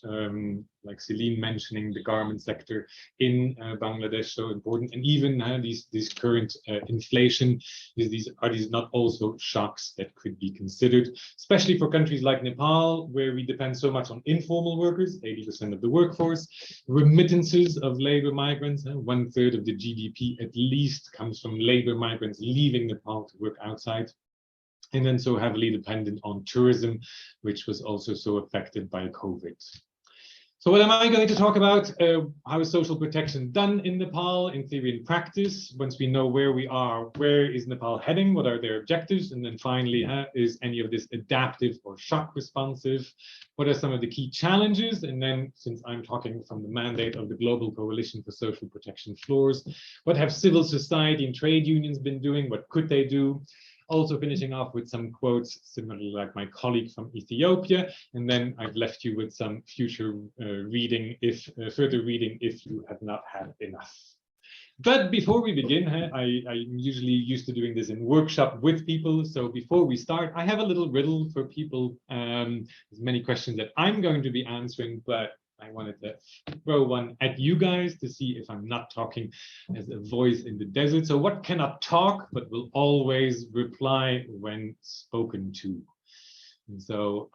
like Celine mentioning the garment sector in Bangladesh, so important, and even these current inflation, these not also shocks that could be considered, especially for countries like Nepal, where we depend so much on informal workers, 80% of the workforce, remittances of labor migrants, 1/3 of the GDP at least comes from labor migrants leaving Nepal to work outside, and then so heavily dependent on tourism, which was also so affected by COVID. So what am I going to talk about? How is social protection done in Nepal, in theory and practice? Once we know where we are, where is Nepal heading? What are their objectives? And then finally, is any of this adaptive or shock responsive? What are some of the key challenges? And then, since I'm talking from the mandate of the Global Coalition for Social Protection Floors, what have civil society and trade unions been doing? What could they do? Also finishing off with some quotes, similarly like my colleague from Ethiopia, and then I've left you with some future reading, further reading if you have not had enough. But before we begin, I'm usually used to doing this in workshop with people. So before we start, I have a little riddle for people. There's many questions that I'm going to be answering, but I wanted to throw one at you guys to see if I'm not talking as a voice in the desert. So what cannot talk but will always reply when spoken to? And so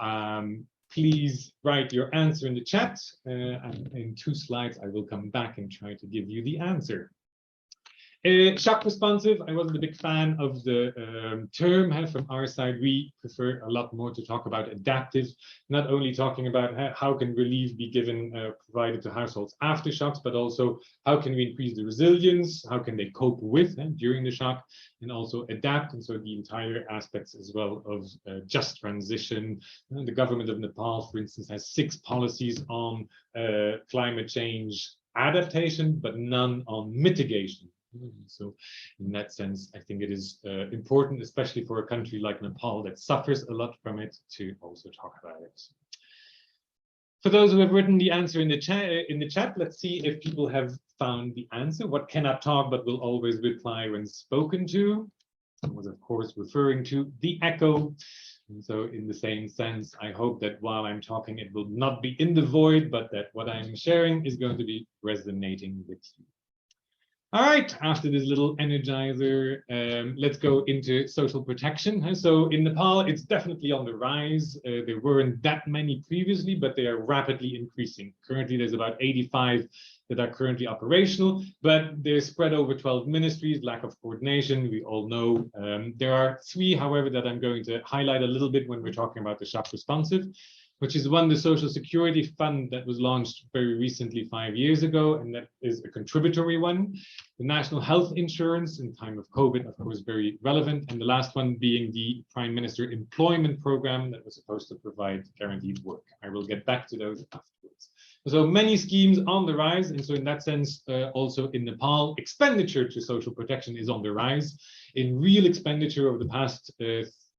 please write your answer in the chat. And in 2 slides, I will come back and try to give you the answer. Shock responsive, I wasn't a big fan of the term. From our side, we prefer a lot more to talk about adaptive, not only talking about how can relief be given, provided to households after shocks, but also how can we increase the resilience, how can they cope with during the shock, and also adapt. And so the entire aspects as well of just transition. The government of Nepal, for instance, has 6 policies on climate change adaptation, but none on mitigation. So in that sense, I think it is important, especially for a country like Nepal that suffers a lot from it, to also talk about it. For those who have written the answer in the chat, let's see if people have found the answer. What cannot talk but will always reply when spoken to? I was, of course, referring to the echo. And so in the same sense, I hope that while I'm talking, it will not be in the void, but that what I'm sharing is going to be resonating with you. All right, after this little energizer, let's go into social protection. So in Nepal, it's definitely on the rise. There weren't that many previously, but they are rapidly increasing. Currently, there's about 85 that are currently operational, but they're spread over 12 ministries, lack of coordination, we all know. There are 3, however, that I'm going to highlight a little bit when we're talking about the shock responsive, which is one, the Social Security Fund that was launched very recently 5 years ago, and that is a contributory one. The National Health Insurance in time of COVID, of course, very relevant. And the last one being the Prime Minister Employment Program that was supposed to provide guaranteed work. I will get back to those afterwards. So many schemes on the rise. And so in that sense, also in Nepal, expenditure to social protection is on the rise. In real expenditure over the past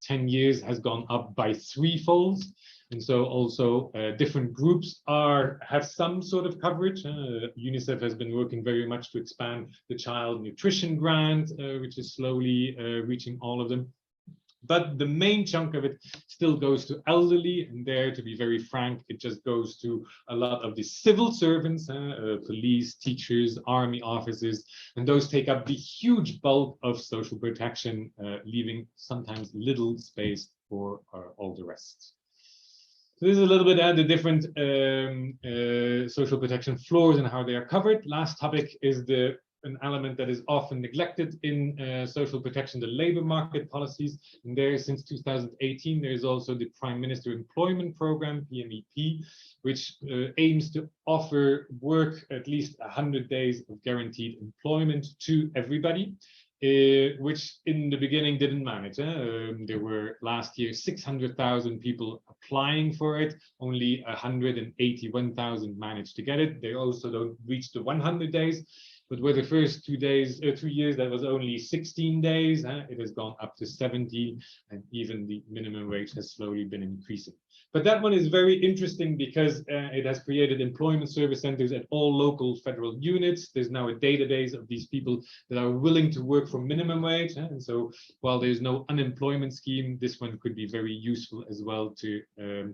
10 years has gone up by 3-fold. And so also different groups have some sort of coverage. UNICEF has been working very much to expand the child nutrition grant, which is slowly reaching all of them. But the main chunk of it still goes to elderly, and there, to be very frank, it just goes to a lot of the civil servants, police, teachers, army officers, and those take up the huge bulk of social protection, leaving sometimes little space for all the rest. So this is a little bit the different social protection floors and how they are covered. Last topic is an element that is often neglected in social protection, the labor market policies. And there, since 2018, there is also the Prime Minister Employment Program, PMEP, which aims to offer work at least 100 days of guaranteed employment to everybody, which in the beginning didn't manage. There were last year 600,000 people applying for it, only 181,000 managed to get it. They also don't reach the 100 days. But where the first 2 years, that was only 16 days, it has gone up to 17, and even the minimum wage has slowly been increasing. But that one is very interesting because it has created employment service centers at all local federal units. There's now a database of these people that are willing to work for minimum wage. And so while there's no unemployment scheme, this one could be very useful as well to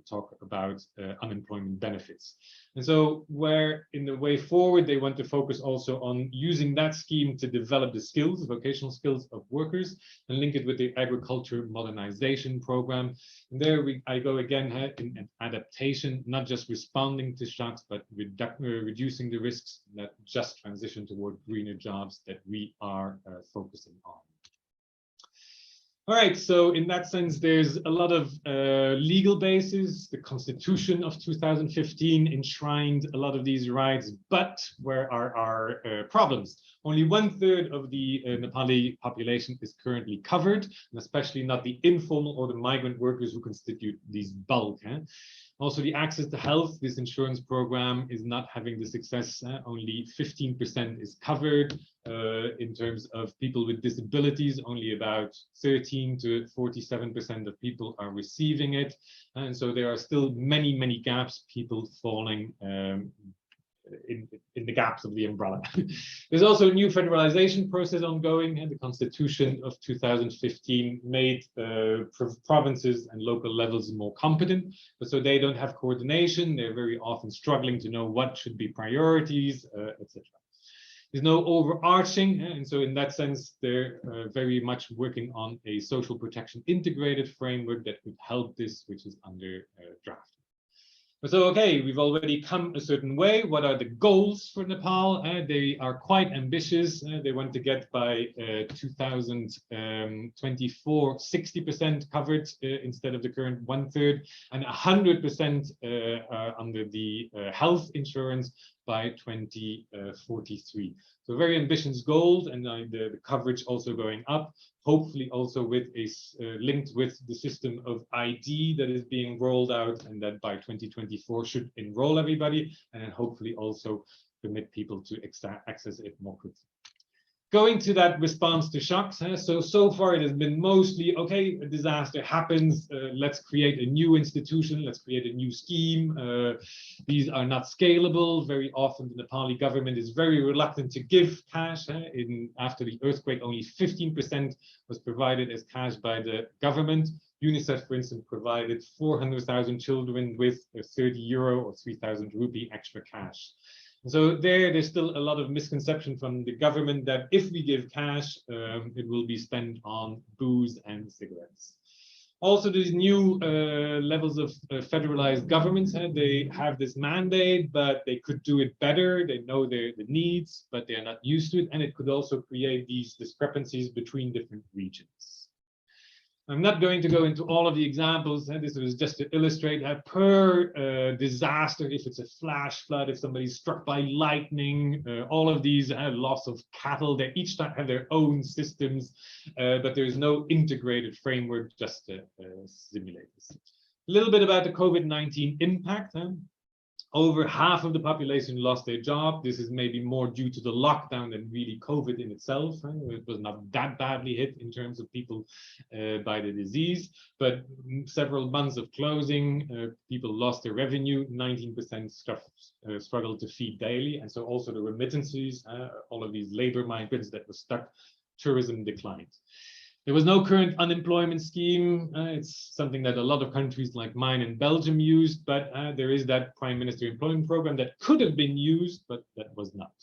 talk about unemployment benefits. And so where in the way forward, they want to focus also on using that scheme to develop the skills, vocational skills of workers, and link it with the agriculture modernization program. And there I go again in an adaptation, not just responding to shocks, but reducing the risks that just transition toward greener jobs that we are focusing on. All right, so in that sense, there's a lot of legal basis. The Constitution of 2015 enshrined a lot of these rights, but where are our problems? Only 1/3 of the Nepali population is currently covered, and especially not the informal or the migrant workers who constitute these bulk. Also, the access to health, this insurance program is not having the success. Only 15% is covered. In terms of people with disabilities, only about 13 to 47% of people are receiving it. And so there are still many, many gaps, people falling in the gaps of the umbrella. There's also a new federalization process ongoing, and the Constitution of 2015 made provinces and local levels more competent, but so they don't have coordination. They're very often struggling to know what should be priorities, etc. There's no overarching, and so in that sense, they're very much working on a social protection integrated framework that would help this, which is under draft. So, okay, we've already come a certain way. What are the goals for Nepal? They are quite ambitious. They want to get by 2024, 60% covered instead of the current 1/3, and 100% under the health insurance by 2043. So very ambitious goals, and the coverage also going up, hopefully also with linked with the system of ID that is being rolled out, and that by 2024 should enroll everybody, and then hopefully also permit people to access it more quickly. Going to that response to shocks, so far it has been mostly, okay, a disaster happens, let's create a new institution, let's create a new scheme. These are not scalable. Very often the Nepali government is very reluctant to give cash. After the earthquake, only 15% was provided as cash by the government. UNICEF, for instance, provided 400,000 children with €30 or 3,000 rupee extra cash. So there's still a lot of misconception from the government that if we give cash, it will be spent on booze and cigarettes. Also, these new levels of federalized governments, they have this mandate, but they could do it better. They know the needs, but they are not used to it. And it could also create these discrepancies between different regions. I'm not going to go into all of the examples. This was just to illustrate that per disaster, if it's a flash flood, if somebody's struck by lightning, all of these loss of cattle, they each have their own systems, but there's no integrated framework just to simulate this. A little bit about the COVID-19 impact. Over half of the population lost their job. This is maybe more due to the lockdown than really COVID in itself. It was not that badly hit in terms of people by the disease, but several months of closing, people lost their revenue. 19% struggled to feed daily, and so also the remittances, all of these labor migrants that were stuck, tourism declined. There was no current unemployment scheme. It's something that a lot of countries like mine and Belgium used, but there is that Prime Minister Employment Program that could have been used, but that was not.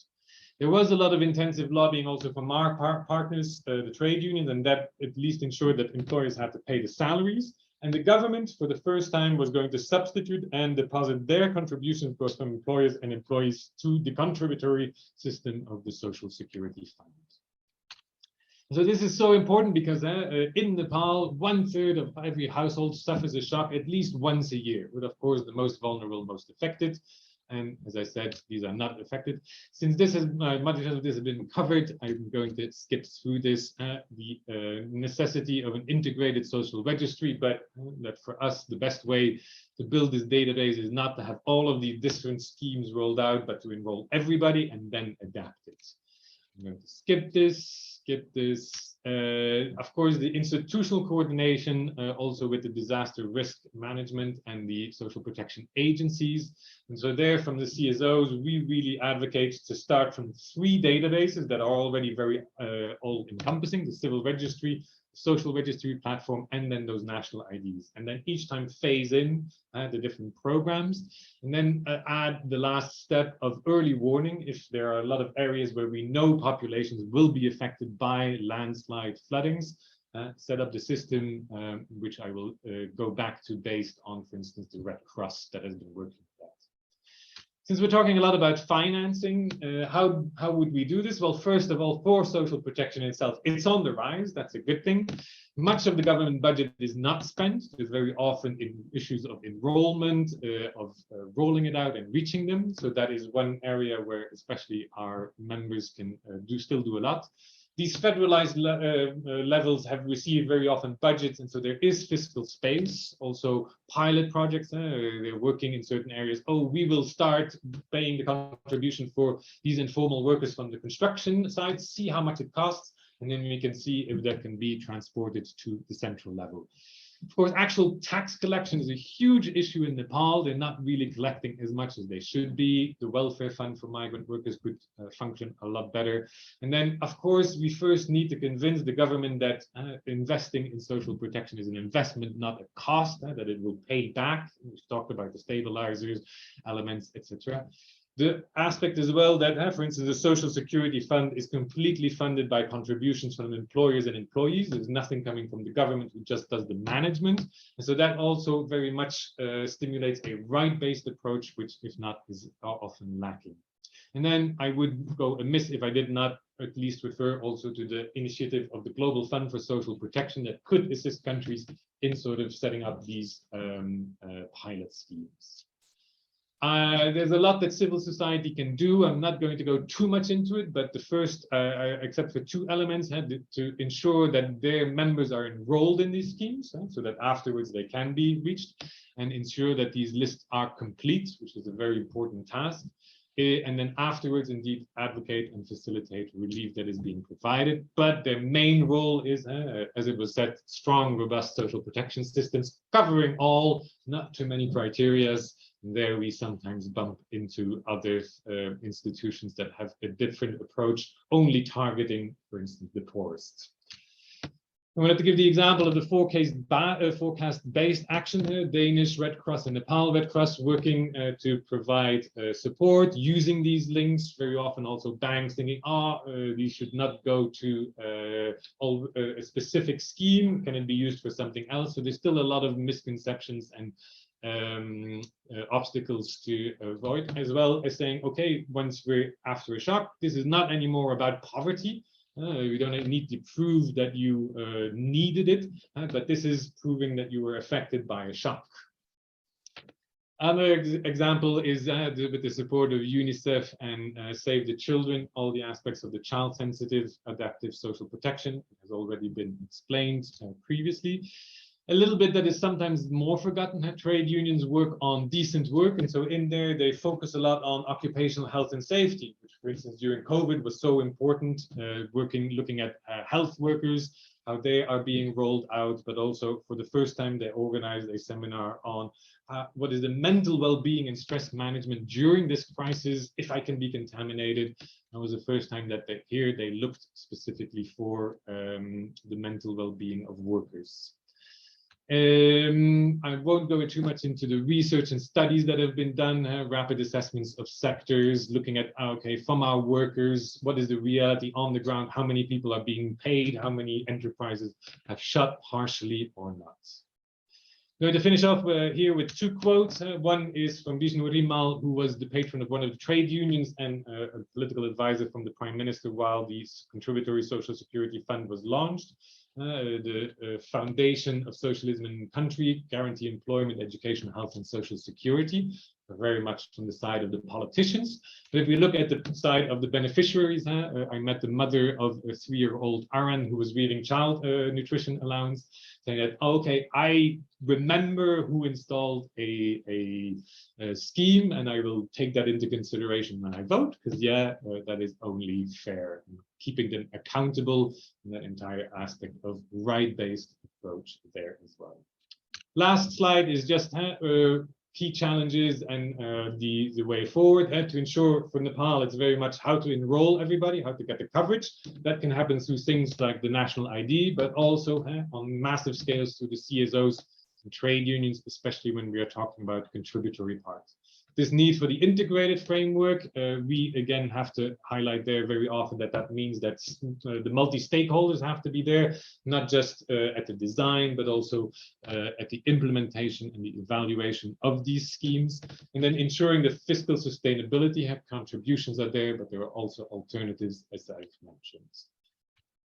There was a lot of intensive lobbying also from our partners, the trade unions, and that at least ensured that employers had to pay the salaries. And the government, for the first time, was going to substitute and deposit their contributions both from employers and employees to the contributory system of the Social Security Fund. So this is so important because in Nepal, 1/3 of every household suffers a shock at least once a year, with of course the most vulnerable, most affected. And as I said, these are not affected. Since this is much of this has been covered, I'm going to skip through this. The necessity of an integrated social registry, but that for us the best way to build this database is not to have all of these different schemes rolled out, but to enroll everybody and then adapt it. I'm going to skip this. Of course, the institutional coordination, also with the disaster risk management and the social protection agencies. And so there from the CSOs, we really advocate to start from 3 databases that are already very all-encompassing: the civil registry, social registry platform, and then those national IDs. And then each time phase in the different programs, and then add the last step of early warning if there are a lot of areas where we know populations will be affected by landslide floodings. Set up the system, which I will go back to based on, for instance, the Red Cross that has been working with that. Since we're talking a lot about financing, how would we do this? Well, first of all, for social protection itself, it's on the rise. That's a good thing. Much of the government budget is not spent. There's very often issues of enrollment, of rolling it out and reaching them. So that is one area where especially our members can still do a lot. These federalized levels have received very often budgets, and so there is fiscal space. Also, pilot projects, they're working in certain areas. Oh, we will start paying the contribution for these informal workers from the construction side, see how much it costs, and then we can see if that can be transported to the central level. Of course, actual tax collection is a huge issue in Nepal. They're not really collecting as much as they should be. The welfare fund for migrant workers could function a lot better. And then, of course, we first need to convince the government that investing in social protection is an investment, not a cost, that it will pay back. We've talked about the stabilizers, elements, etc. The aspect as well that, for instance, the Social Security Fund is completely funded by contributions from employers and employees. There's nothing coming from the government who just does the management. And so that also very much stimulates a right-based approach, which, if not, is often lacking. And then I would go amiss if I did not at least refer also to the initiative of the Global Fund for Social Protection that could assist countries in sort of setting up these pilot schemes. There's a lot that civil society can do. I'm not going to go too much into it, but the first, except for 2 elements, to ensure that their members are enrolled in these schemes, so that afterwards they can be reached, and ensure that these lists are complete, which is a very important task. And then afterwards, indeed, advocate and facilitate relief that is being provided. But their main role is, as it was said, strong, robust social protection systems, covering all, not too many criterias. There we sometimes bump into other institutions that have a different approach, only targeting, for instance, the poorest. I wanted to give the example of the forecast-based action here, Danish Red Cross and Nepal Red Cross working to provide support using these links. Very often also banks thinking, these should not go to a specific scheme. Can it be used for something else? So there's still a lot of misconceptions and obstacles to avoid, as well as saying, okay, once we're after a shock, this is not anymore about poverty. We don't need to prove that you needed it, but this is proving that you were affected by a shock. Another example is with the support of UNICEF and Save the Children, all the aspects of the child-sensitive adaptive social protection has already been explained previously. a little bit that is sometimes more forgotten. Trade unions work on decent work, and so in there they focus a lot on occupational health and safety, which, for instance, during COVID was so important. Looking at health workers, how they are being rolled out, but also for the first time they organized a seminar on what is the mental well-being and stress management during this crisis, if I can be contaminated. That was the first time that they looked specifically for the mental well-being of workers. I won't go too much into the research and studies that have been done, rapid assessments of sectors, looking at, okay, from our workers, what is the reality on the ground, how many people are being paid, how many enterprises have shut partially or not. I'm going to finish off here with two quotes. One is from Vishnu Rimal, who was the patron of one of the trade unions and a political advisor from the Prime Minister while the Contributory Social Security Fund was launched. The foundation of socialism in country, guarantee employment, education, health, and social security, very much from the side of the politicians. But if we look at the side of the beneficiaries, I met the mother of a 3-year-old Aran who was reading child nutrition allowance, saying that, okay, I remember who installed a scheme, and I will take that into consideration when I vote, because that is only fair. Keeping them accountable in that entire aspect of right-based approach there as well. Last slide is just key challenges and the way forward. To ensure for Nepal, it's very much how to enroll everybody, how to get the coverage. That can happen through things like the national ID, but also on massive scales through the CSOs and trade unions, especially when we are talking about contributory parts. This need for the integrated framework, we again have to highlight there very often that means that the multi-stakeholders have to be there, not just at the design, but also at the implementation and the evaluation of these schemes. And then ensuring that fiscal sustainability, contributions are there, but there are also alternatives, as I've mentioned.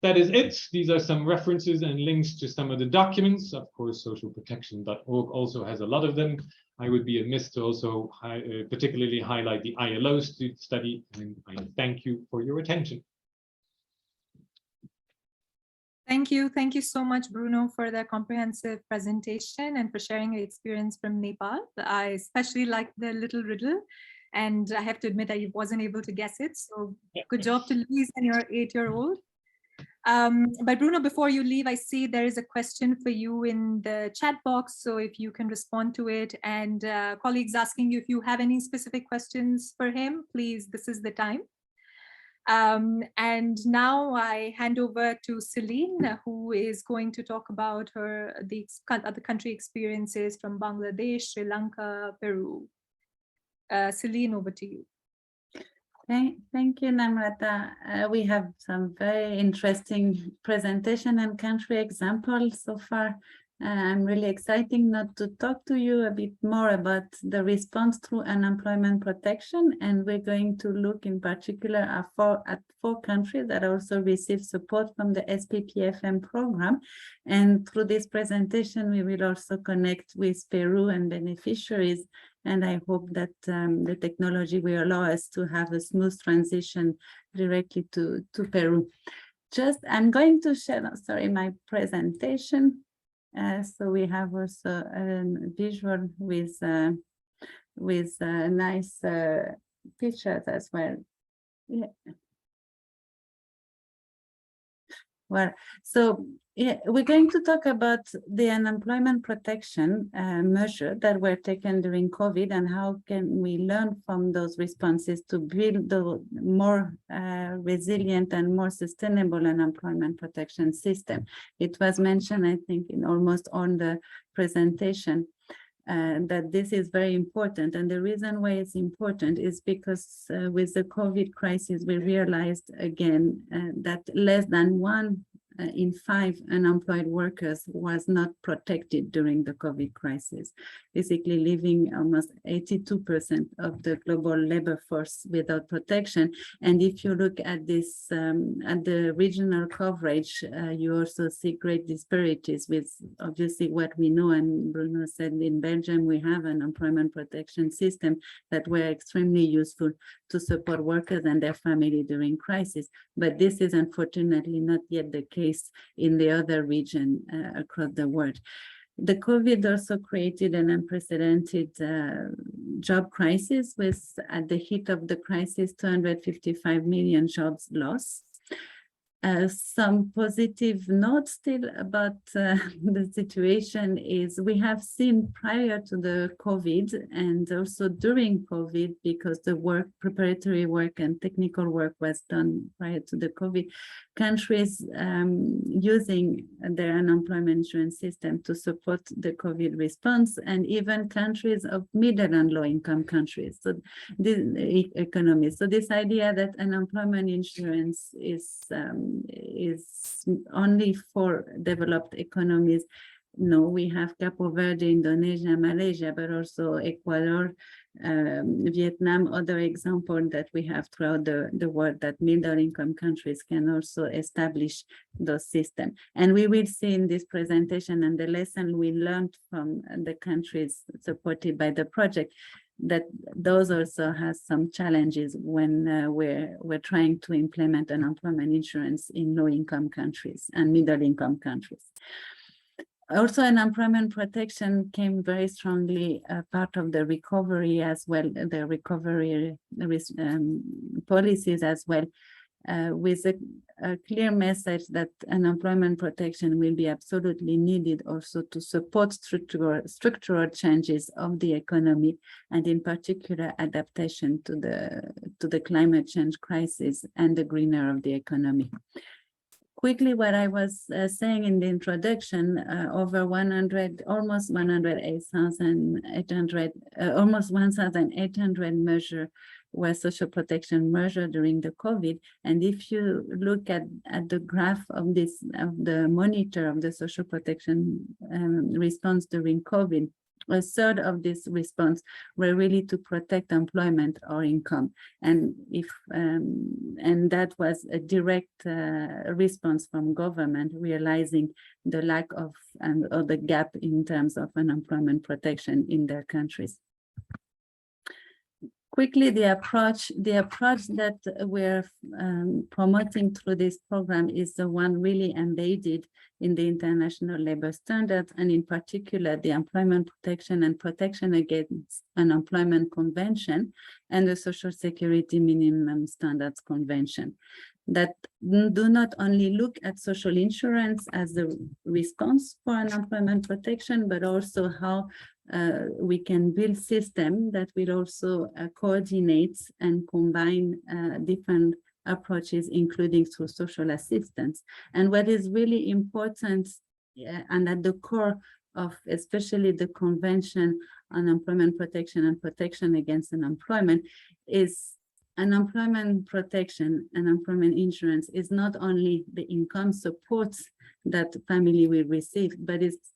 That is it. These are some references and links to some of the documents. Of course, socialprotection.org also has a lot of them. I would be amiss to also particularly highlight the ILO study, and I thank you for your attention. Thank you. Thank you so much, Bruno, for the comprehensive presentation and for sharing your experience from Nepal. I especially like the little riddle, and I have to admit I wasn't able to guess it. So good job to Louise and your 8-year-old. But Bruno, before you leave, I see there is a question for you in the chat box. So if you can respond to it, and colleagues asking you if you have any specific questions for him, please, this is the time. And now I hand over to Celine, who is going to talk about the other country experiences from Bangladesh, Sri Lanka, Peru. Celine, over to you. Thank you, Namrata. We have some very interesting presentation and country examples so far. I'm really excited not to talk to you a bit more about the response through unemployment protection, and we're going to look in particular at four countries that also receive support from the SPPFM program. And through this presentation, we will also connect with Peru and beneficiaries. And I hope that the technology will allow us to have a smooth transition directly to Peru. I'm going to share, my presentation. So we have also a visual with nice pictures as well. Yeah. Well, so yeah, we're going to talk about the unemployment protection measure that were taken during COVID, and how can we learn from those responses to build the more resilient and more sustainable unemployment protection system. It was mentioned, I think, in almost on the presentation, that this is very important. And the reason why it's important is because with the COVID crisis, we realized again that less than 1 in 5 unemployed workers was not protected during the COVID crisis, basically leaving almost 82% of the global labor force without protection. And if you look at this, at the regional coverage, you also see great disparities with obviously what we know, and Bruno said in Belgium, we have an employment protection system that were extremely useful to support workers and their family during crisis. But this is unfortunately not yet the case in the other region across the world. The COVID also created an unprecedented job crisis with, at the heat of the crisis, 255 million jobs lost. Some positive notes still about the situation is we have seen prior to the COVID and also during COVID, because the preparatory work and technical work was done prior to the COVID, countries using their unemployment insurance system to support the COVID response, and even countries of middle and low income countries, so the economies. So this idea that unemployment insurance is only for developed economies. No, we have Cape Verde, Indonesia, Malaysia, but also Ecuador, Vietnam, other examples that we have throughout the world, that middle income countries can also establish those systems. And we will see in this presentation and the lesson we learned from the countries supported by the project, that those also has some challenges when we're trying to implement unemployment insurance in low-income countries and middle-income countries. Also, unemployment protection came very strongly part of the recovery as well, the recovery policies as well, with a clear message that unemployment protection will be absolutely needed also to support structural changes of the economy, and in particular adaptation to the climate change crisis and the greener of the economy. Quickly, what I was saying in the introduction, over 100, almost 1,800 measures were social protection measures during the COVID. And if you look at the graph of this, of the monitor of the social protection response during COVID, a third of this response were really to protect employment or income, and that was a direct response from government realizing the lack of or the gap in terms of unemployment protection in their countries. Quickly, the approach that we're promoting through this program is the one really embedded in the International Labour Standards, and in particular the Employment Protection and Protection Against Unemployment Convention and the Social Security Minimum Standards Convention, that do not only look at social insurance as the response for unemployment protection, but also how we can build systems that will also coordinate and combine different approaches, including through social assistance. And what is really important and at the core of especially the Convention on Employment Protection and Protection Against Unemployment is unemployment protection and unemployment insurance is not only the income support that family will receive, but it's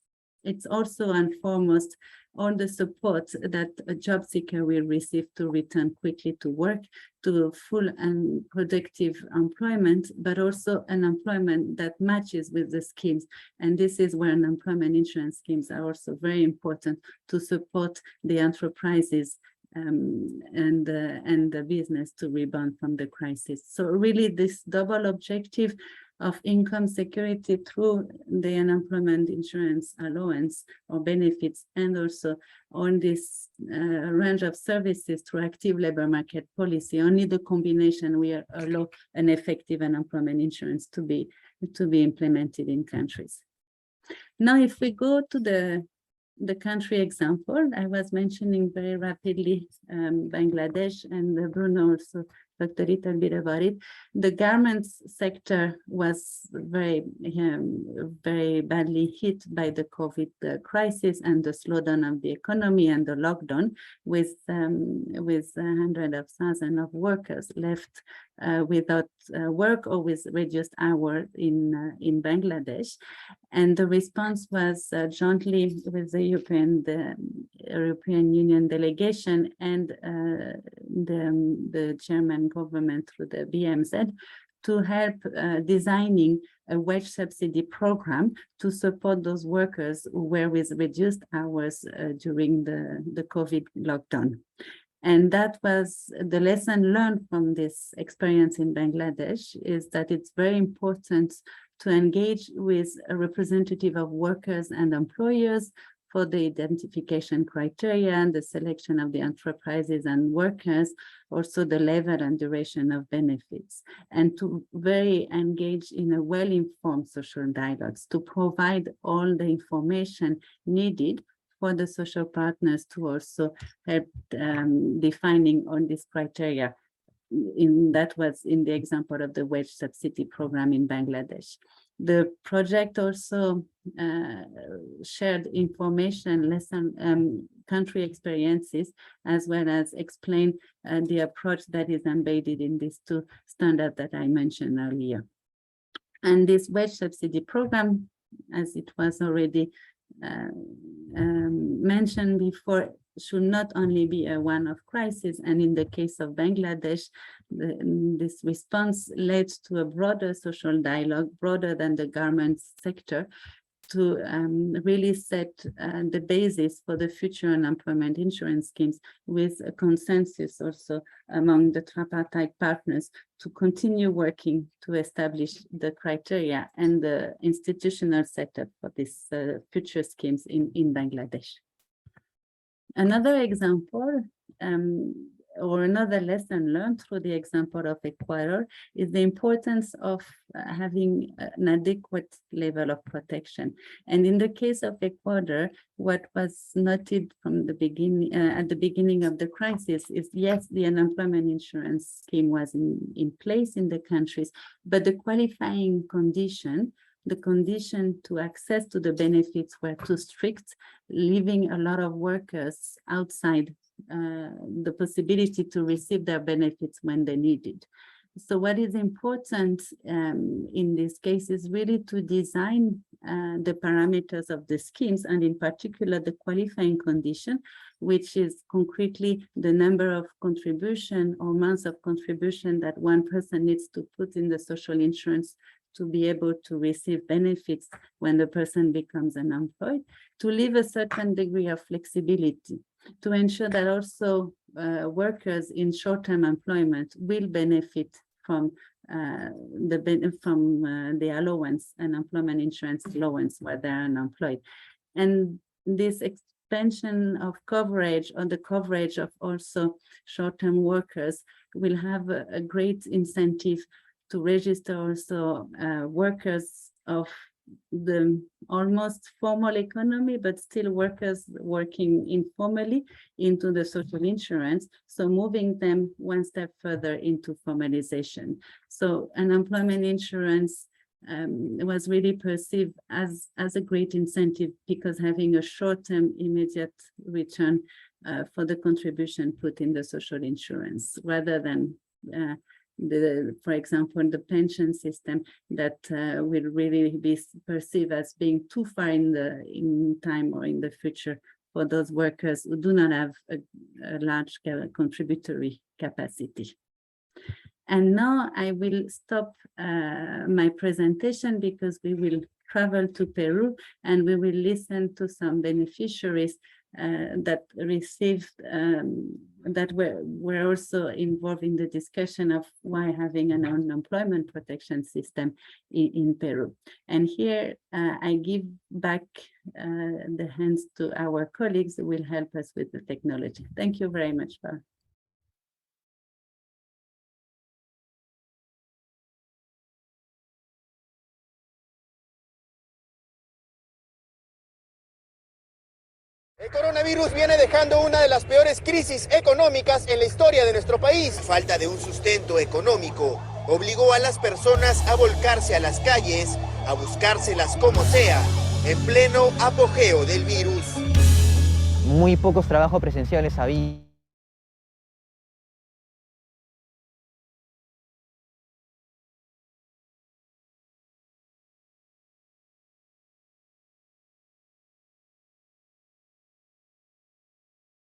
also and foremost all the support that a job seeker will receive to return quickly to work, to full and productive employment, but also an employment that matches with the schemes. And this is where unemployment insurance schemes are also very important to support the enterprises and the business to rebound from the crisis. So really this double objective of income security through the unemployment insurance allowance or benefits, and also on this range of services through active labor market policy, only the combination will allow an effective unemployment insurance to be implemented in countries. Now, if we go to the country example, I was mentioning very rapidly Bangladesh, and Bruno also talked a little bit about it. The garments sector was very badly hit by the COVID crisis and the slowdown of the economy and the lockdown, with hundreds of thousands of workers left without work or with reduced hours in Bangladesh. And the response was jointly with the European Union delegation and the German government through the BMZ to help designing a wage subsidy program to support those workers who were with reduced hours during the COVID lockdown. And that was the lesson learned from this experience in Bangladesh, is that it's very important to engage with a representative of workers and employers for the identification criteria and the selection of the enterprises and workers, also the level and duration of benefits, and to very engage in a well-informed social dialogues to provide all the information needed for the social partners to also help defining on this criteria. That was in the example of the wage subsidy program in Bangladesh. The project also shared information, country experiences, as well as explain the approach that is embedded in these two standards that I mentioned earlier. And this wage subsidy program, as it was already mentioned before, should not only be a one-off crisis, and in the case of Bangladesh, this response led to a broader social dialogue, broader than the garment sector, to really set the basis for the future unemployment insurance schemes, with a consensus also among the tripartite partners to continue working to establish the criteria and the institutional setup for these future schemes in Bangladesh. Another example, or another lesson learned through the example of Ecuador, is the importance of having an adequate level of protection. And in the case of Ecuador, what was noted from the beginning, at the beginning of the crisis, is yes, the unemployment insurance scheme was in place in the countries, but the qualifying condition, the condition to access to the benefits were too strict, leaving a lot of workers outside the possibility to receive their benefits when they needed. So what is important in this case is really to design the parameters of the schemes, and in particular the qualifying condition, which is concretely the number of contribution or months of contribution that one person needs to put in the social insurance to be able to receive benefits when the person becomes unemployed, to leave a certain degree of flexibility, to ensure that also workers in short-term employment will benefit from the allowance and unemployment insurance allowance while they're unemployed. And this expansion of coverage, or the coverage of also short-term workers, will have a great incentive to register also workers of the almost formal economy, but still workers working informally into the social insurance, so moving them one step further into formalization. So unemployment insurance was really perceived as a great incentive, because having a short-term immediate return for the contribution put in the social insurance, rather than for example, the pension system that will really be perceived as being too far in time or in the future for those workers who do not have a large contributory capacity. And now I will stop my presentation, because we will travel to Peru and we will listen to some beneficiaries that received, that were also involved in the discussion of why having an unemployment protection system in Peru. And here I give back the hands to our colleagues who will help us with the technology. Thank you very much, Val. El coronavirus viene dejando una de las peores crisis económicas en la historia de nuestro país. Falta de un sustento económico obligó a las personas a volcarse a las calles, a buscárselas como sea, en pleno apogeo del virus. Muy pocos trabajos presenciales había.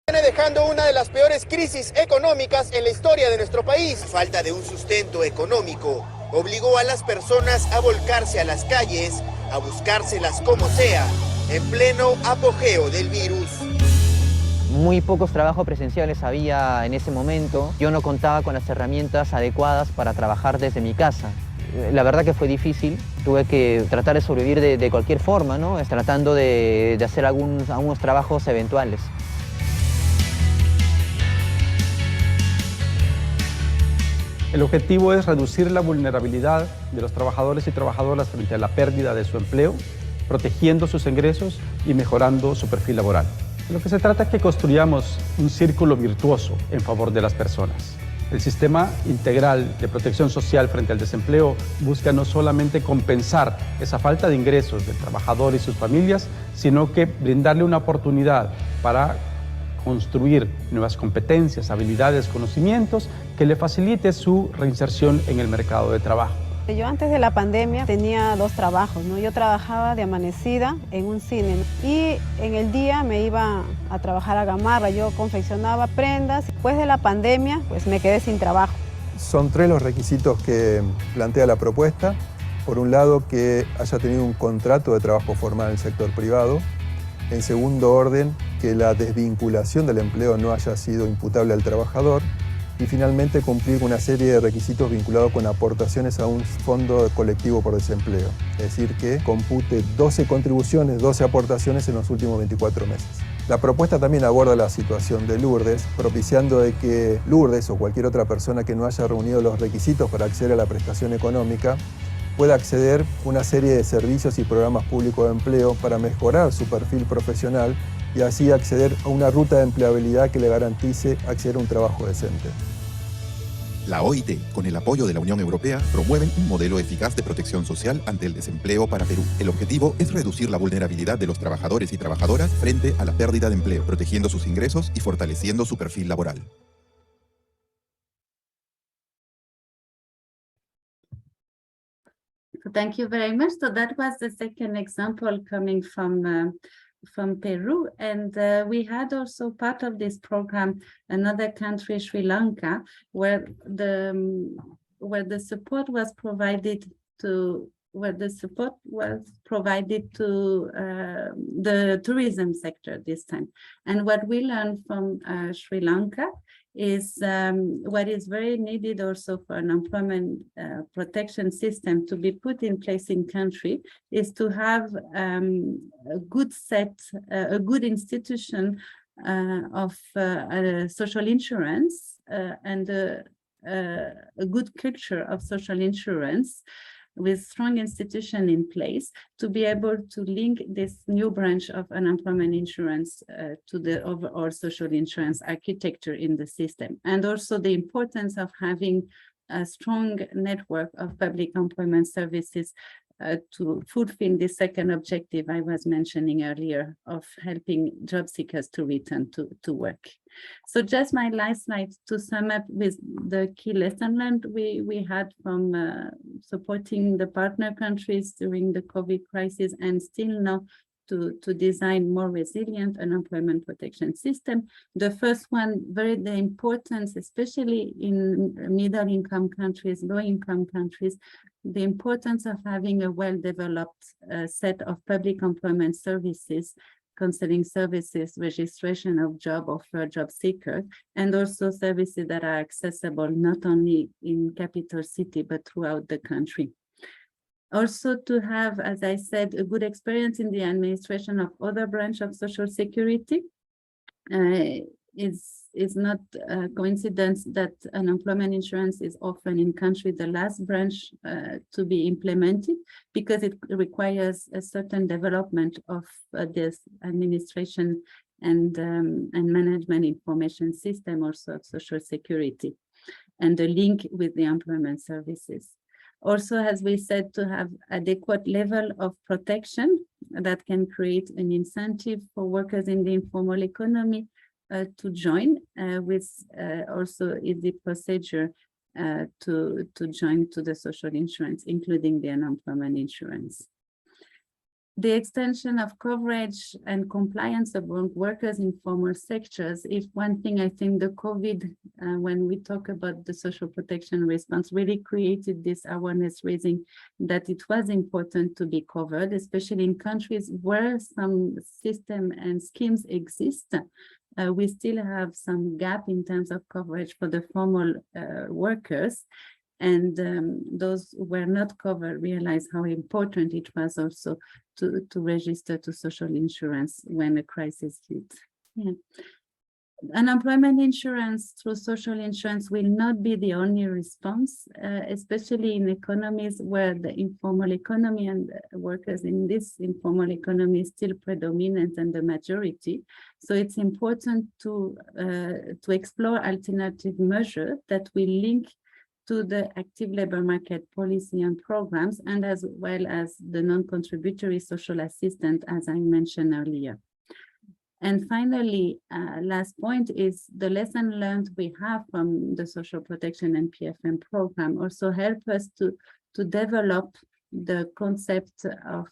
Viene dejando una de las peores crisis económicas en la historia de nuestro país. Falta de un sustento económico obligó a las personas a volcarse a las calles, a buscárselas como sea, en pleno apogeo del virus. Muy pocos trabajos presenciales había en ese momento. Yo no contaba con las herramientas adecuadas para trabajar desde mi casa. La verdad que fue difícil, Tuve que tratar de sobrevivir de cualquier forma, ¿no? Tratando de hacer algunos trabajos eventuales. El objetivo es reducir la vulnerabilidad de los trabajadores y trabajadoras frente a la pérdida de su empleo, protegiendo sus ingresos y mejorando su perfil laboral. Lo que se trata es que construyamos un círculo virtuoso en favor de las personas. El sistema integral de protección social frente al desempleo busca no solamente compensar esa falta de ingresos del trabajador y sus familias, sino que brindarle una oportunidad para construir nuevas competencias, habilidades, conocimientos que le facilite su reinserción en el mercado de trabajo. Yo antes de la pandemia tenía 2 trabajos, ¿no? Yo trabajaba de amanecida en un cine, ¿no? Y en el día me iba a trabajar a Gamarra, yo confeccionaba prendas. Después de la pandemia, pues me quedé sin trabajo. Son 3 los requisitos que plantea la propuesta. Por un lado, que haya tenido un contrato de trabajo formal en el sector privado. En segundo orden, que la desvinculación del empleo no haya sido imputable al trabajador. Y finalmente cumplir una serie de requisitos vinculados con aportaciones a un fondo colectivo por desempleo. Es decir, que compute 12 contribuciones, 12 aportaciones en los últimos 24 meses. La propuesta también aborda la situación de Lourdes, propiciando de que Lourdes o cualquier otra persona que no haya reunido los requisitos para acceder a la prestación económica pueda acceder a una serie de servicios y programas públicos de empleo para mejorar su perfil profesional y así acceder a una ruta de empleabilidad que le garantice acceder a un trabajo decente. La OIT, con el apoyo de la Unión Europea, promueven un modelo eficaz de protección social ante el desempleo para Perú. El objetivo es reducir la vulnerabilidad de los trabajadores y trabajadoras frente a la pérdida de empleo, protegiendo sus ingresos y fortaleciendo su perfil laboral. Thank you very much. So that was the second example coming from Peru, and we had also part of this program another country, Sri Lanka, where the support was provided to the tourism sector this time. And what we learned from Sri Lanka is what is very needed also for an employment protection system to be put in place in country is to have a good institution of social insurance and a good culture of social insurance with strong institution in place to be able to link this new branch of unemployment insurance to the overall social insurance architecture in the system. And also the importance of having a strong network of public employment services to fulfill the second objective I was mentioning earlier of helping job seekers to return to work. So just my last slide to sum up with the key lesson learned we had from supporting the partner countries during the COVID crisis and still now to design more resilient unemployment protection system. The first one, the importance, especially in middle income countries, low income countries, the importance of having a well-developed set of public employment services concerning services, registration of job offer job seekers, and also services that are accessible not only in capital city, but throughout the country. Also to have, as I said, a good experience in the administration of other branch of social security. Is not a coincidence that unemployment insurance is often in country the last branch to be implemented because it requires a certain development of this administration and management information system also of social security and the link with the employment services. Also, as we said, to have adequate level of protection that can create an incentive for workers in the informal economy to join with also easy procedure to join to the social insurance, including the unemployment insurance. The extension of coverage and compliance among workers in formal sectors is one thing I think the COVID, when we talk about the social protection response, really created this awareness raising that it was important to be covered, especially in countries where some system and schemes exist. We still have some gap in terms of coverage for the formal workers. And those who were not covered realized how important it was also to register to social insurance when a crisis hit. Yeah. Unemployment insurance through social insurance will not be the only response, especially in economies where the informal economy and workers in this informal economy is still predominant and the majority. So it's important to explore alternative measures that will link to the active labor market policy and programs, and as well as the non-contributory social assistance, as I mentioned earlier. And finally, last point is the lesson learned we have from the social protection and PFM program also help us to develop the concept of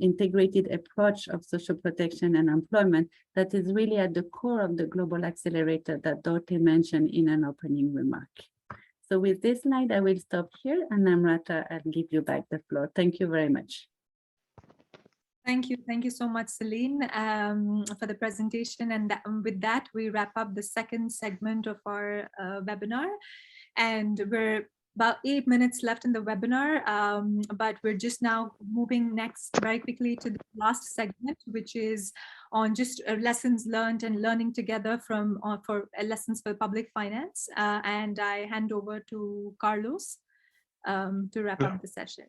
integrated approach of social protection and employment that is really at the core of the global accelerator that Doerte mentioned in an opening remark. So with this slide, I will stop here, and Namrata, I'll give you back the floor. Thank you very much. Thank you so much, Celine, for the presentation. And with that, we wrap up the second segment of our webinar. And we're about 8 minutes left in the webinar, but we're just now moving next very quickly to the last segment, which is on just lessons learned and learning together from for lessons for public finance. And I hand over to Carlos to wrap up the session.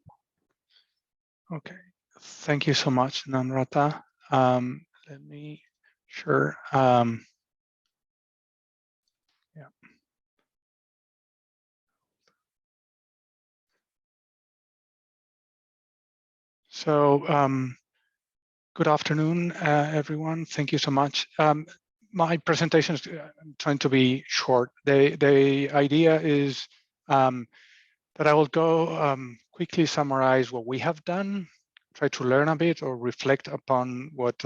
Okay. Thank you so much, Namrata. Let me sure. Yeah. So good afternoon, everyone. Thank you so much. My presentation is trying to be short. The idea is that I will go quickly summarize what we have done, try to learn a bit or reflect upon what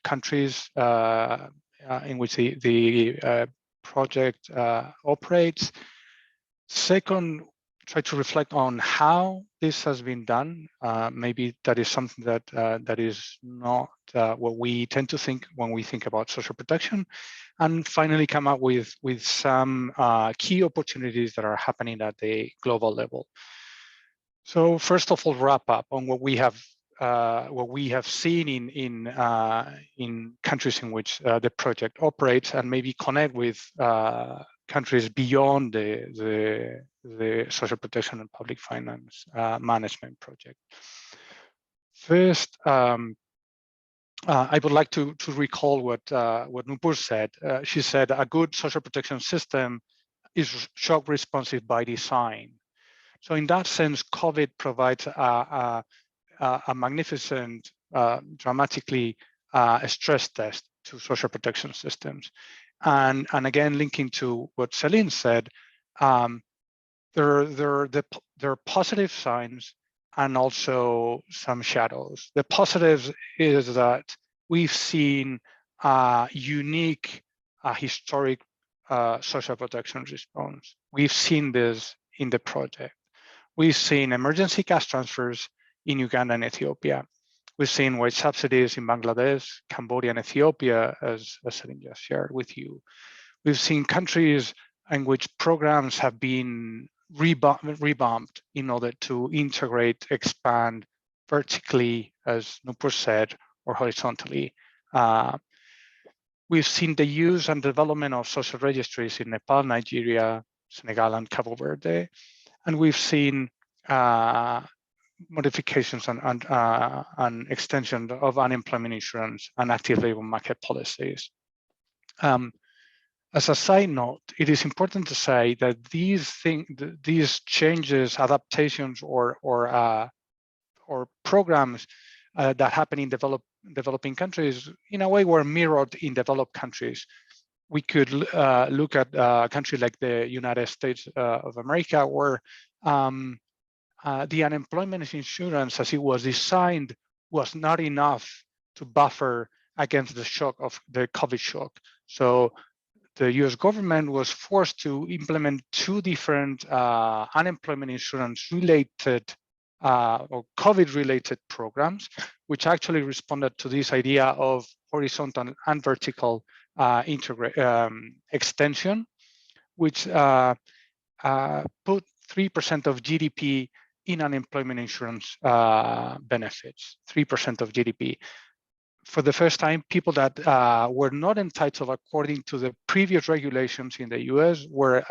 countries in which the project operates. Second, try to reflect on how this has been done. Maybe that is something that is not what we tend to think when we think about social protection. And finally, come up with some key opportunities that are happening at the global level. So first of all, wrap up on what we have seen in countries in which the project operates, and maybe connect with countries beyond the social protection and public finance management project. First, I would like to recall what Nupur said. She said a good social protection system is shock responsive by design. So in that sense, COVID provides a magnificent, dramatically stress test to social protection systems. And again, linking to what Celine said, there are positive signs and also some shadows. The positives is that we've seen unique historic social protection response. We've seen this in the project. We've seen emergency cash transfers in Uganda and Ethiopia. We've seen wage subsidies in Bangladesh, Cambodia, and Ethiopia, as Celine just shared with you. We've seen countries in which programs have been revamped in order to integrate, expand vertically, as Nupur said, or horizontally. We've seen the use and development of social registries in Nepal, Nigeria, Senegal, and Cabo Verde. And we've seen modifications and extension of unemployment insurance and active labor market policies. As a side note, it is important to say that these changes, adaptations, or programs that happen in developing countries, in a way, were mirrored in developed countries. We could look at a country like the United States of America, where the unemployment insurance, as it was designed, was not enough to buffer against the shock of the COVID shock. So the US government was forced to implement two different unemployment insurance related or COVID related programs, which actually responded to this idea of horizontal and vertical extension, which put 3% of GDP in unemployment insurance benefits, 3% of GDP. For the first time, people that were not entitled according to the previous regulations in the US were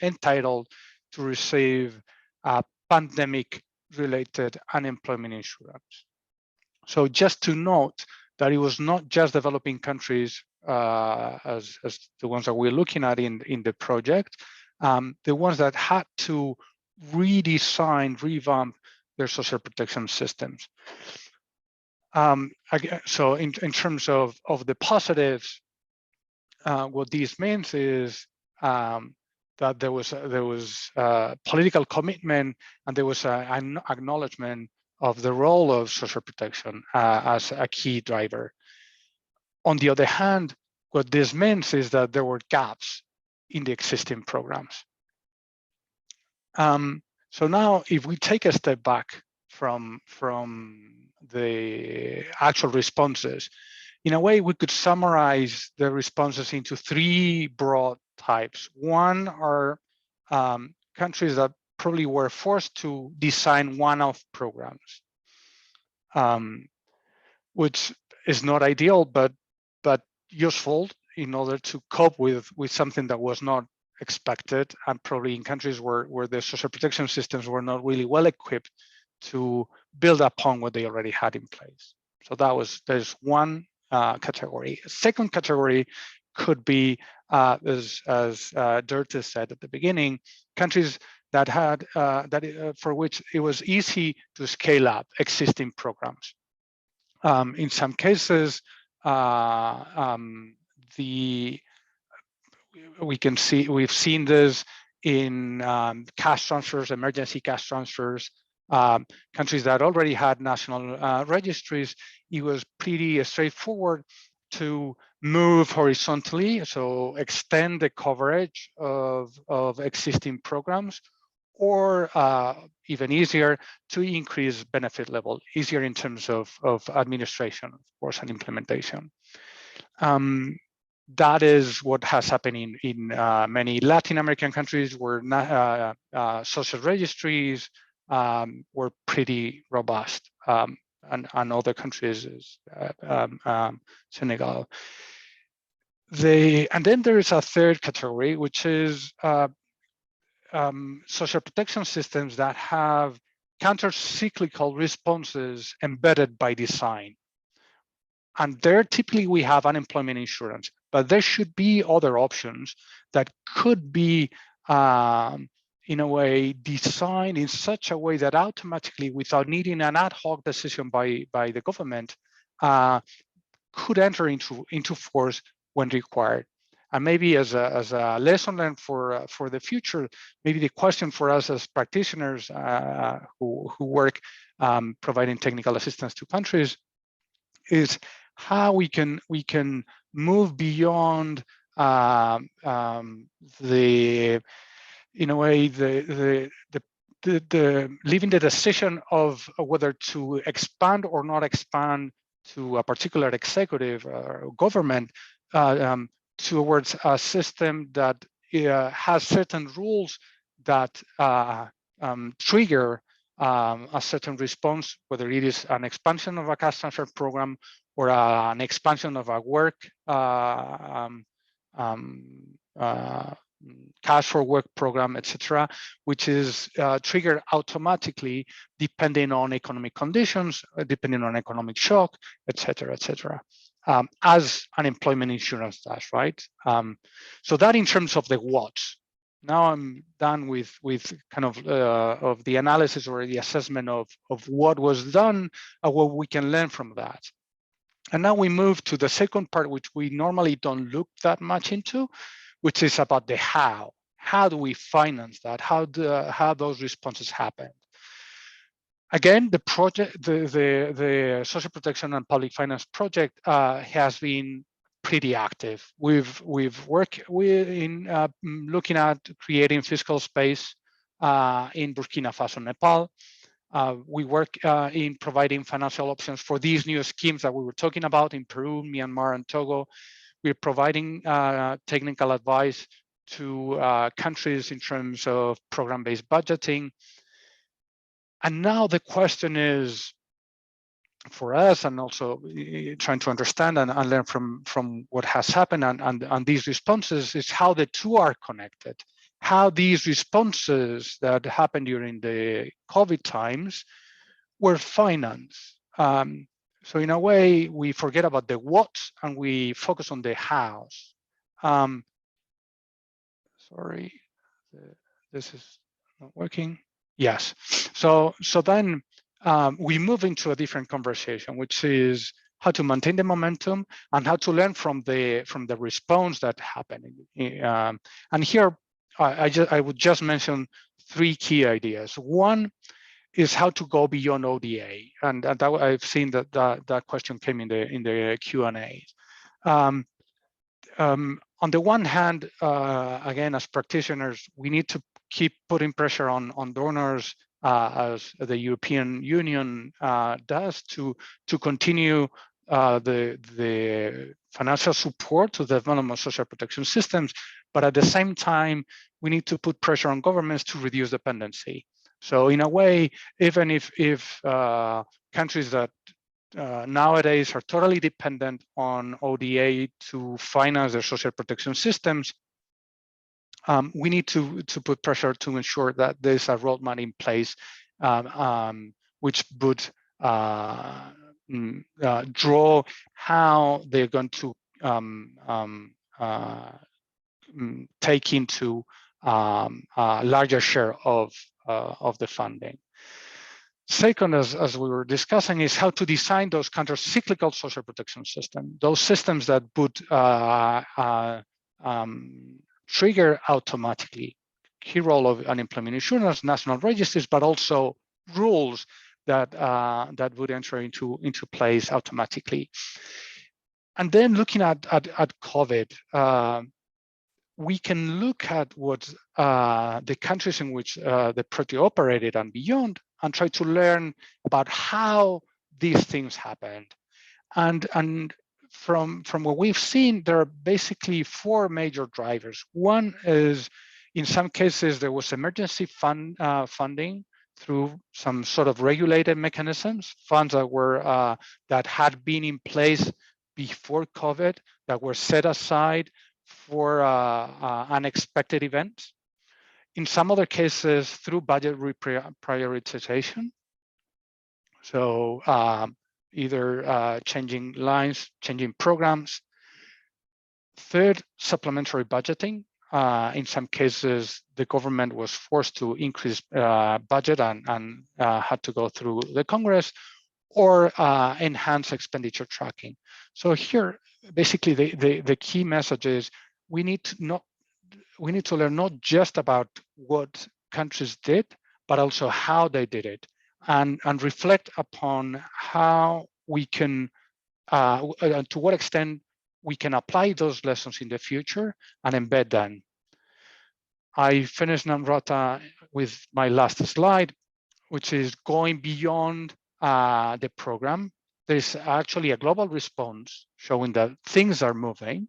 entitled to receive pandemic-related unemployment insurance. So just to note that it was not just developing countries as the ones that we're looking at in the project, the ones that had to redesign, revamp their social protection systems. So in terms of the positives, what this means is that there was political commitment, and there was an acknowledgement of the role of social protection as a key driver. On the other hand, what this means is that there were gaps in the existing programs. So now, if we take a step back from the actual responses, in a way, we could summarize the responses into three broad types. One are countries that probably were forced to design one-off programs, which is not ideal, but useful in order to cope with something that was not expected, and probably in countries where the social protection systems were not really well equipped to build upon what they already had in place. So there's one category. A second category could be, as Doerte said at the beginning, countries that had for which it was easy to scale up existing programs. In some cases, we've seen this in cash transfers, emergency cash transfers. Countries that already had national registries, it was pretty straightforward to move horizontally, so extend the coverage of existing programs, or even easier, to increase benefit level, easier in terms of administration, of course, and implementation. That is what has happened in many Latin American countries where social registries were pretty robust, and other countries, Senegal. And then there is a third category, which is social protection systems that have counter-cyclical responses embedded by design. And there typically we have unemployment insurance, but there should be other options that could be, in a way, designed in such a way that automatically, without needing an ad hoc decision by the government, could enter into force when required. And maybe as a lesson learned for the future, maybe the question for us as practitioners who work providing technical assistance to countries is how we can move beyond in a way leaving the decision of whether to expand or not expand to a particular executive or government towards a system that has certain rules that trigger a certain response, whether it is an expansion of a cash transfer program or an expansion of a work cash for work program, etc., which is triggered automatically depending on economic conditions, depending on economic shock, etc., etc., as unemployment insurance does, right? So that in terms of the what. Now I'm done with kind of the analysis or the assessment of what was done and what we can learn from that. And now we move to the second part, which we normally don't look that much into, which is about the how. How do we finance that? How those responses happen? Again, the project, the Social Protection and Public Finance project has been pretty active. We've worked in looking at creating fiscal space in Burkina Faso, Nepal. We work in providing financial options for these new schemes that we were talking about in Peru, Myanmar, and Togo. We're providing technical advice countries in terms of program-based budgeting. And now the question is, for us, and also trying to understand and learn from what has happened and these responses, is how the two are connected. How these responses that happened during the COVID times were financed. So in a way, we forget about the what and we focus on the hows. Sorry, this is not working. Yes. So then we move into a different conversation, which is how to maintain the momentum and how to learn from the response that happened. And here, I would just mention three key ideas. One is how to go beyond ODA, and that I've seen that question came in the Q&A. On the one hand, again, as practitioners, we need to keep putting pressure on donors, as the European Union does, to continue the financial support to the development of social protection systems. But at the same time, we need to put pressure on governments to reduce dependency. So in a way, even if countries that nowadays are totally dependent on ODA to finance their social protection systems, we need to put pressure to ensure that there's a roadmap in place which would draw how they're going to take into a larger share of the funding. Second, as we were discussing, is how to design those counter-cyclical social protection systems, those systems that would trigger automatically. Key role of unemployment insurance, national registers, but also rules that would enter into place automatically. And then looking at COVID, we can look at what the countries in which the project operated and beyond, and try to learn about how these things happened. And from what we've seen, there are basically four major drivers. One is, in some cases, there was emergency funding through some sort of regulated mechanisms, funds that were that had been in place before COVID, that were set aside for unexpected events. In some other cases, through budget reprioritization. So either changing lines, changing programs. Third, supplementary budgeting. In some cases, the government was forced to increase budget and had to go through the Congress, or enhance expenditure tracking. So here, basically, the key message is we need to learn not just about what countries did, but also how they did it, and reflect upon how we can, to what extent we can apply those lessons in the future and embed them. I finished, Namrata, with my last slide, which is going beyond the program. There's actually a global response showing that things are moving.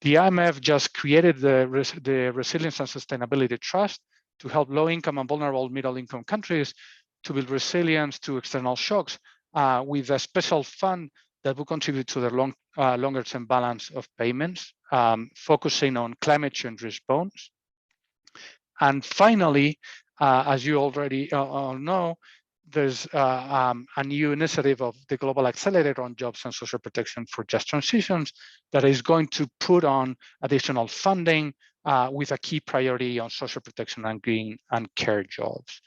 The IMF just created the Resilience and Sustainability Trust to help low-income and vulnerable middle-income countries to build resilience to external shocks, with a special fund that will contribute to their longer-term balance of payments, focusing on climate change response. And finally, as you already all know, there's a new initiative of the Global Accelerator on Jobs and Social Protection for Just Transitions that is going to put on additional funding with a key priority on social protection and green and care jobs.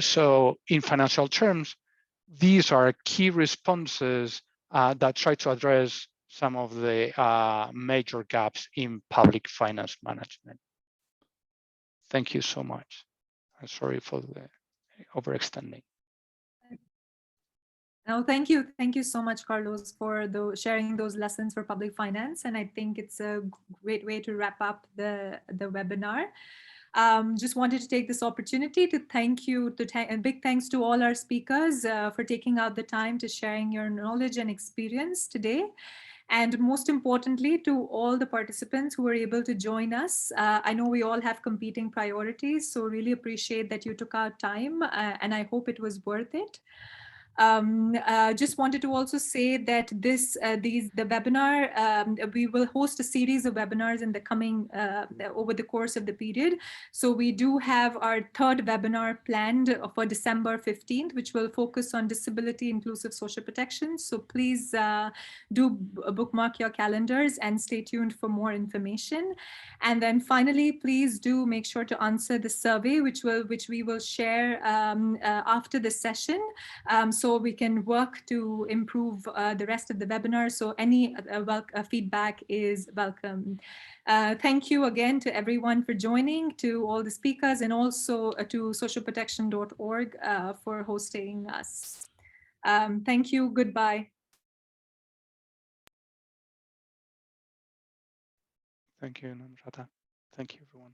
So in financial terms, these are key responses that try to address some of the major gaps in public finance management. Thank you so much. I'm sorry for the overextending. No, thank you. Thank you so much, Carlos, for sharing those lessons for public finance. And I think it's a great way to wrap up the webinar. Just wanted to take this opportunity to thank you, and big thanks to all our speakers for taking out the time to sharing your knowledge and experience today. And most importantly, to all the participants who were able to join us. I know we all have competing priorities, so really appreciate that you took out time, and I hope it was worth it. Just wanted to also say that the webinar, we will host a series of webinars in the coming, over the course of the period. So we do have our third webinar planned for December 15th, which will focus on disability inclusive social protection. So please do bookmark your calendars and stay tuned for more information. And then finally, please do make sure to answer the survey, which we will share after the session. So we can work to improve the rest of the webinar. So any feedback is welcome. Thank you again to everyone for joining, to all the speakers, and also to socialprotection.org for hosting us. Thank you. Goodbye. Thank you, Namrata. Thank you, everyone.